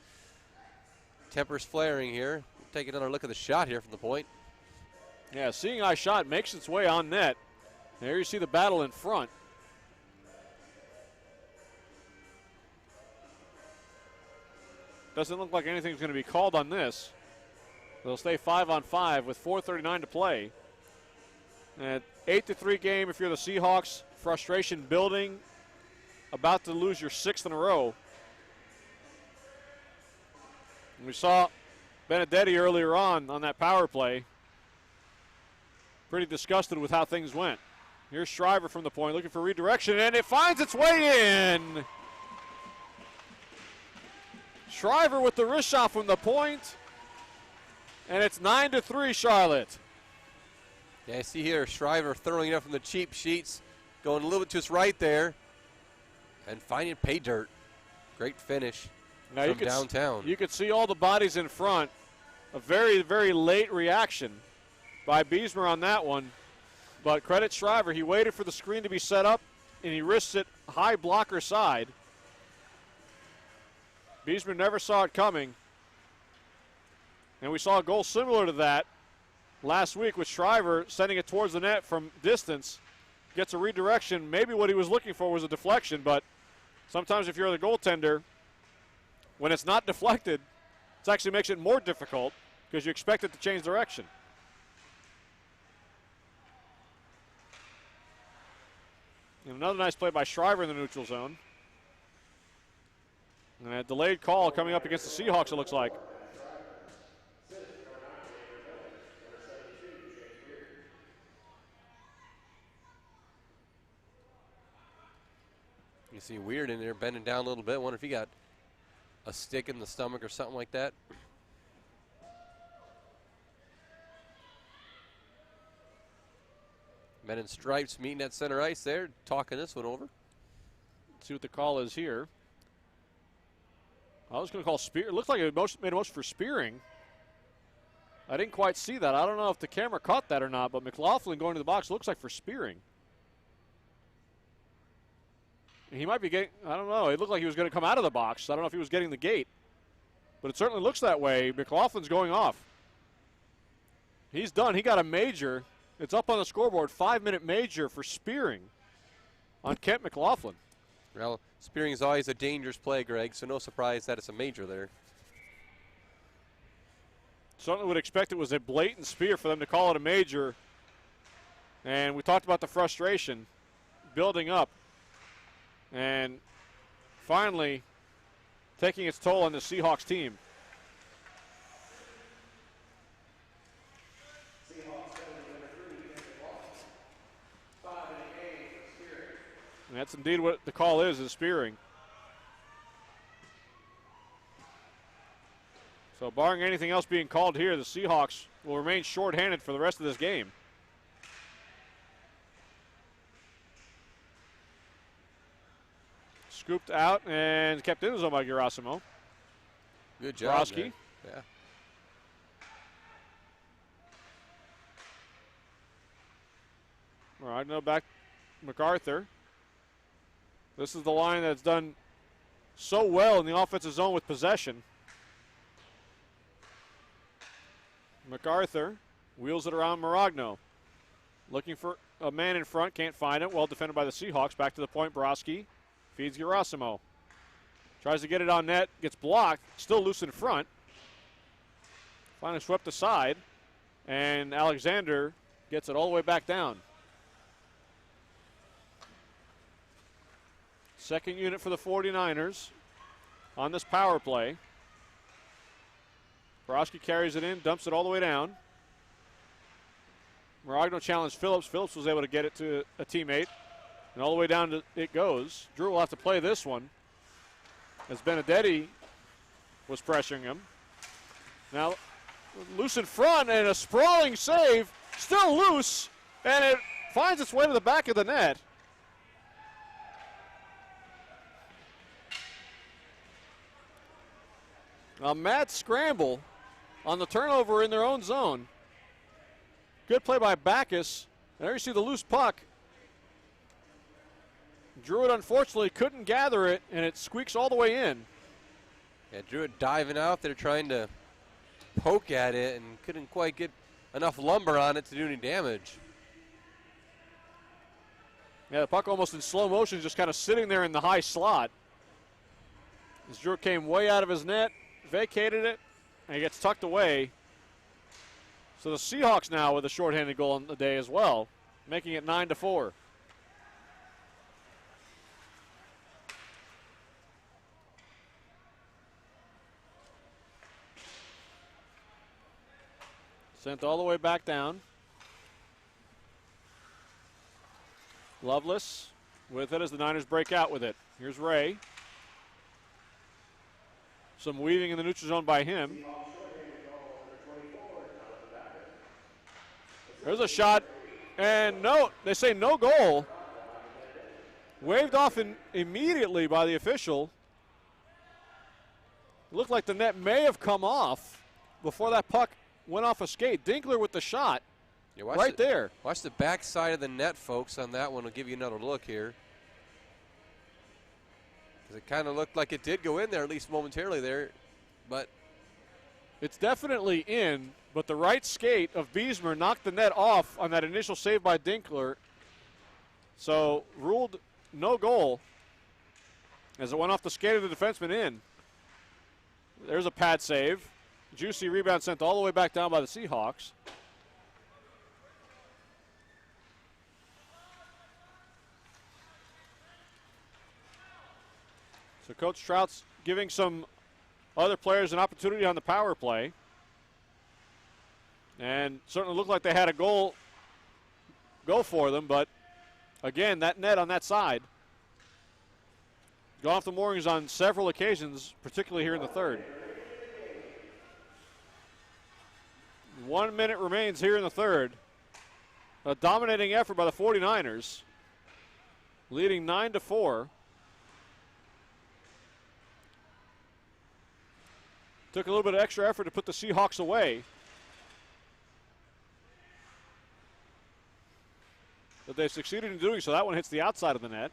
tempers flaring here. We'll take another look at the shot here from the point. Yeah, seeing eye shot makes its way on net. There you see the battle in front. Doesn't look like anything's going to be called on this. They'll stay 5-on-5 with 4:39 to play. And 8-3 game if you're the Seahawks. Frustration building. About to lose your sixth in a row. And we saw Benedetti earlier on that power play. Pretty disgusted with how things went. Here's Shriver from the point looking for redirection, and it finds its way in. Shriver with the wrist shot from the point, and it's 9-3 Charlotte. Yeah, I see here Shriver throwing it up from the cheap sheets, going a little bit to his right there, and finding pay dirt. Great finish now from downtown. You could see all the bodies in front. A very, very late reaction by Biesmer on that one. But credit Shriver, he waited for the screen to be set up, and he risks it high blocker side. Biesmer never saw it coming. And we saw a goal similar to that last week with Shriver sending it towards the net from distance. Gets a redirection. Maybe what he was looking for was a deflection, but sometimes if you're the goaltender, when it's not deflected, it actually makes it more difficult because you expect it to change direction. And another nice play by Shriver in the neutral zone. And a delayed call coming up against the Seahawks, it looks like. You see Weird in there bending down a little bit. Wonder if he got a stick in the stomach or something like that. Men in stripes meeting at center ice there, talking this one over. Let's see what the call is here. I was going to call spear. It looks like it made a motion for spearing. I didn't quite see that. I don't know if the camera caught that or not, but McLaughlin going to the box looks like for spearing. He might be getting, I don't know. It looked like he was going to come out of the box. I don't know if he was getting the gate. But it certainly looks that way. McLaughlin's going off. He's done. He got a major. It's up on the scoreboard. 5-minute major for spearing on Kent McLaughlin. Well, spearing is always a dangerous play, Greg, so no surprise that it's a major there. Certainly would expect it was a blatant spear for them to call it a major. And we talked about the frustration building up. And finally taking its toll on the Seahawks team. And that's indeed what the call is spearing. So barring anything else being called here, the Seahawks will remain shorthanded for the rest of this game. Scooped out and kept in the zone by Gerasimo. Good job. Broski. Yeah. All right, now back MacArthur. This is the line that's done so well in the offensive zone with possession. MacArthur wheels it around Maragno. Looking for a man in front, can't find it. Well defended by the Seahawks. Back to the point, Broski feeds Gerasimo. Tries to get it on net, gets blocked, still loose in front. Finally swept aside, and Alexander gets it all the way back down. Second unit for the 49ers on this power play. Broski carries it in, dumps it all the way down. Maragno challenged Phillips. Phillips was able to get it to a teammate. And all the way down it goes. Drew will have to play this one as Benedetti was pressuring him. Now loose in front and a sprawling save. Still loose, and it finds its way to the back of the net. A mad scramble on the turnover in their own zone. Good play by Backus. There you see the loose puck. Druid unfortunately couldn't gather it, and it squeaks all the way in. Yeah, Druid diving out there trying to poke at it and couldn't quite get enough lumber on it to do any damage. Yeah, the puck almost in slow motion, just kind of sitting there in the high slot. As Druid came way out of his net, vacated it, and he gets tucked away. So the Seahawks now with a shorthanded goal on the day as well, making it 9-4. Sent all the way back down. Loveless with it as the Niners break out with it. Here's Ray. Some weaving in the neutral zone by him. There's a shot, and no, they say no goal. Waved off immediately by the official. It looked like the net may have come off before that puck went off a skate. Dinkler with the shot right there. Watch the back side of the net, folks, on that one. We'll give you another look here. Because it kind of looked like it did go in there, at least momentarily there. But it's definitely in, but the right skate of Beesmer knocked the net off on that initial save by Dinkler. So ruled no goal as it went off the skate of the defenseman in. There's a pad save. Juicy rebound sent all the way back down by the Seahawks. So Coach Trout's giving some other players an opportunity on the power play. And certainly looked like they had a goal go for them, but again, that net on that side gone off the moorings on several occasions, particularly here in the third. 1 minute remains here in the third. A dominating effort by the 49ers, leading 9-4. Took a little bit of extra effort to put the Seahawks away. But they succeeded in doing so. That one hits the outside of the net.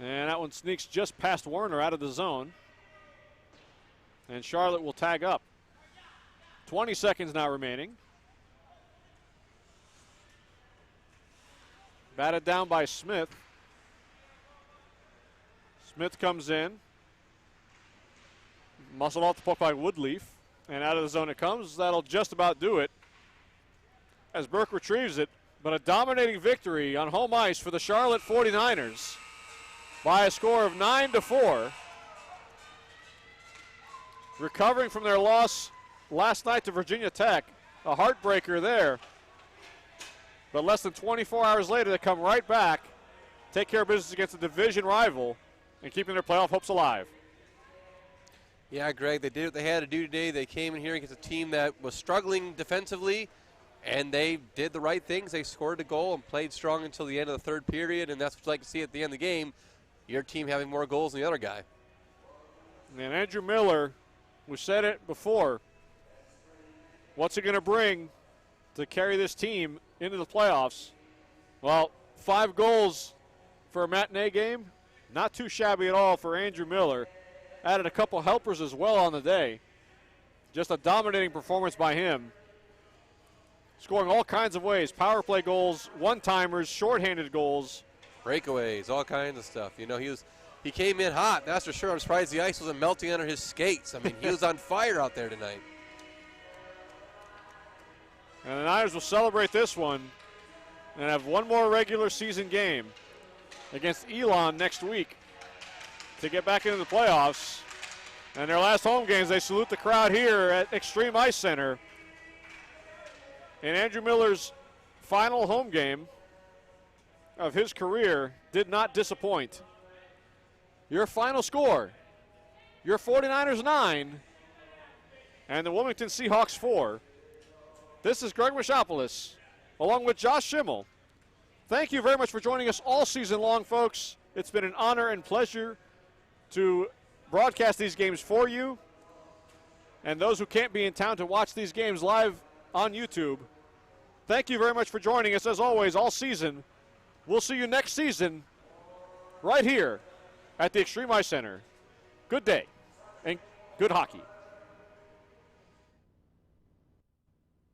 And that one sneaks just past Werner out of the zone. And Charlotte will tag up. 20 seconds now remaining. Batted down by Smith. Smith comes in. Muscled off the puck by Woodleaf. And out of the zone it comes. That'll just about do it as Burke retrieves it. But a dominating victory on home ice for the Charlotte 49ers by a score of 9-4. Recovering from their loss last night to Virginia Tech. A heartbreaker there. But less than 24 hours later, they come right back, take care of business against a division rival, and keeping their playoff hopes alive. Yeah, Greg, they did what they had to do today. They came in here against a team that was struggling defensively, and they did the right things. They scored a goal and played strong until the end of the third period, and that's what you like to see at the end of the game, your team having more goals than the other guy. And Andrew Miller, we said it before, what's it going to bring to carry this team into the playoffs? Well, 5 goals for a matinee game, not too shabby at all for Andrew Miller. Added a couple helpers as well on the day. Just a dominating performance by him. Scoring all kinds of ways, power play goals, one-timers, shorthanded goals. Breakaways, all kinds of stuff. You know, he came in hot, that's for sure. I'm surprised the ice wasn't melting under his skates. I mean, he was on fire out there tonight. And the Niners will celebrate this one and have one more regular season game against Elon next week to get back into the playoffs. And their last home games, they salute the crowd here at Extreme Ice Center. And Andrew Miller's final home game of his career did not disappoint. Your final score, your 49ers 9 and the Wilmington Seahawks 4. This is Greg Moshopoulos along with Josh Shimmel. Thank you very much for joining us all season long, folks. It's been an honor and pleasure to broadcast these games for you. And those who can't be in town to watch these games live on YouTube, thank you very much for joining us, as always, all season. We'll see you next season right here at the Extreme Ice Center. Good day and good hockey.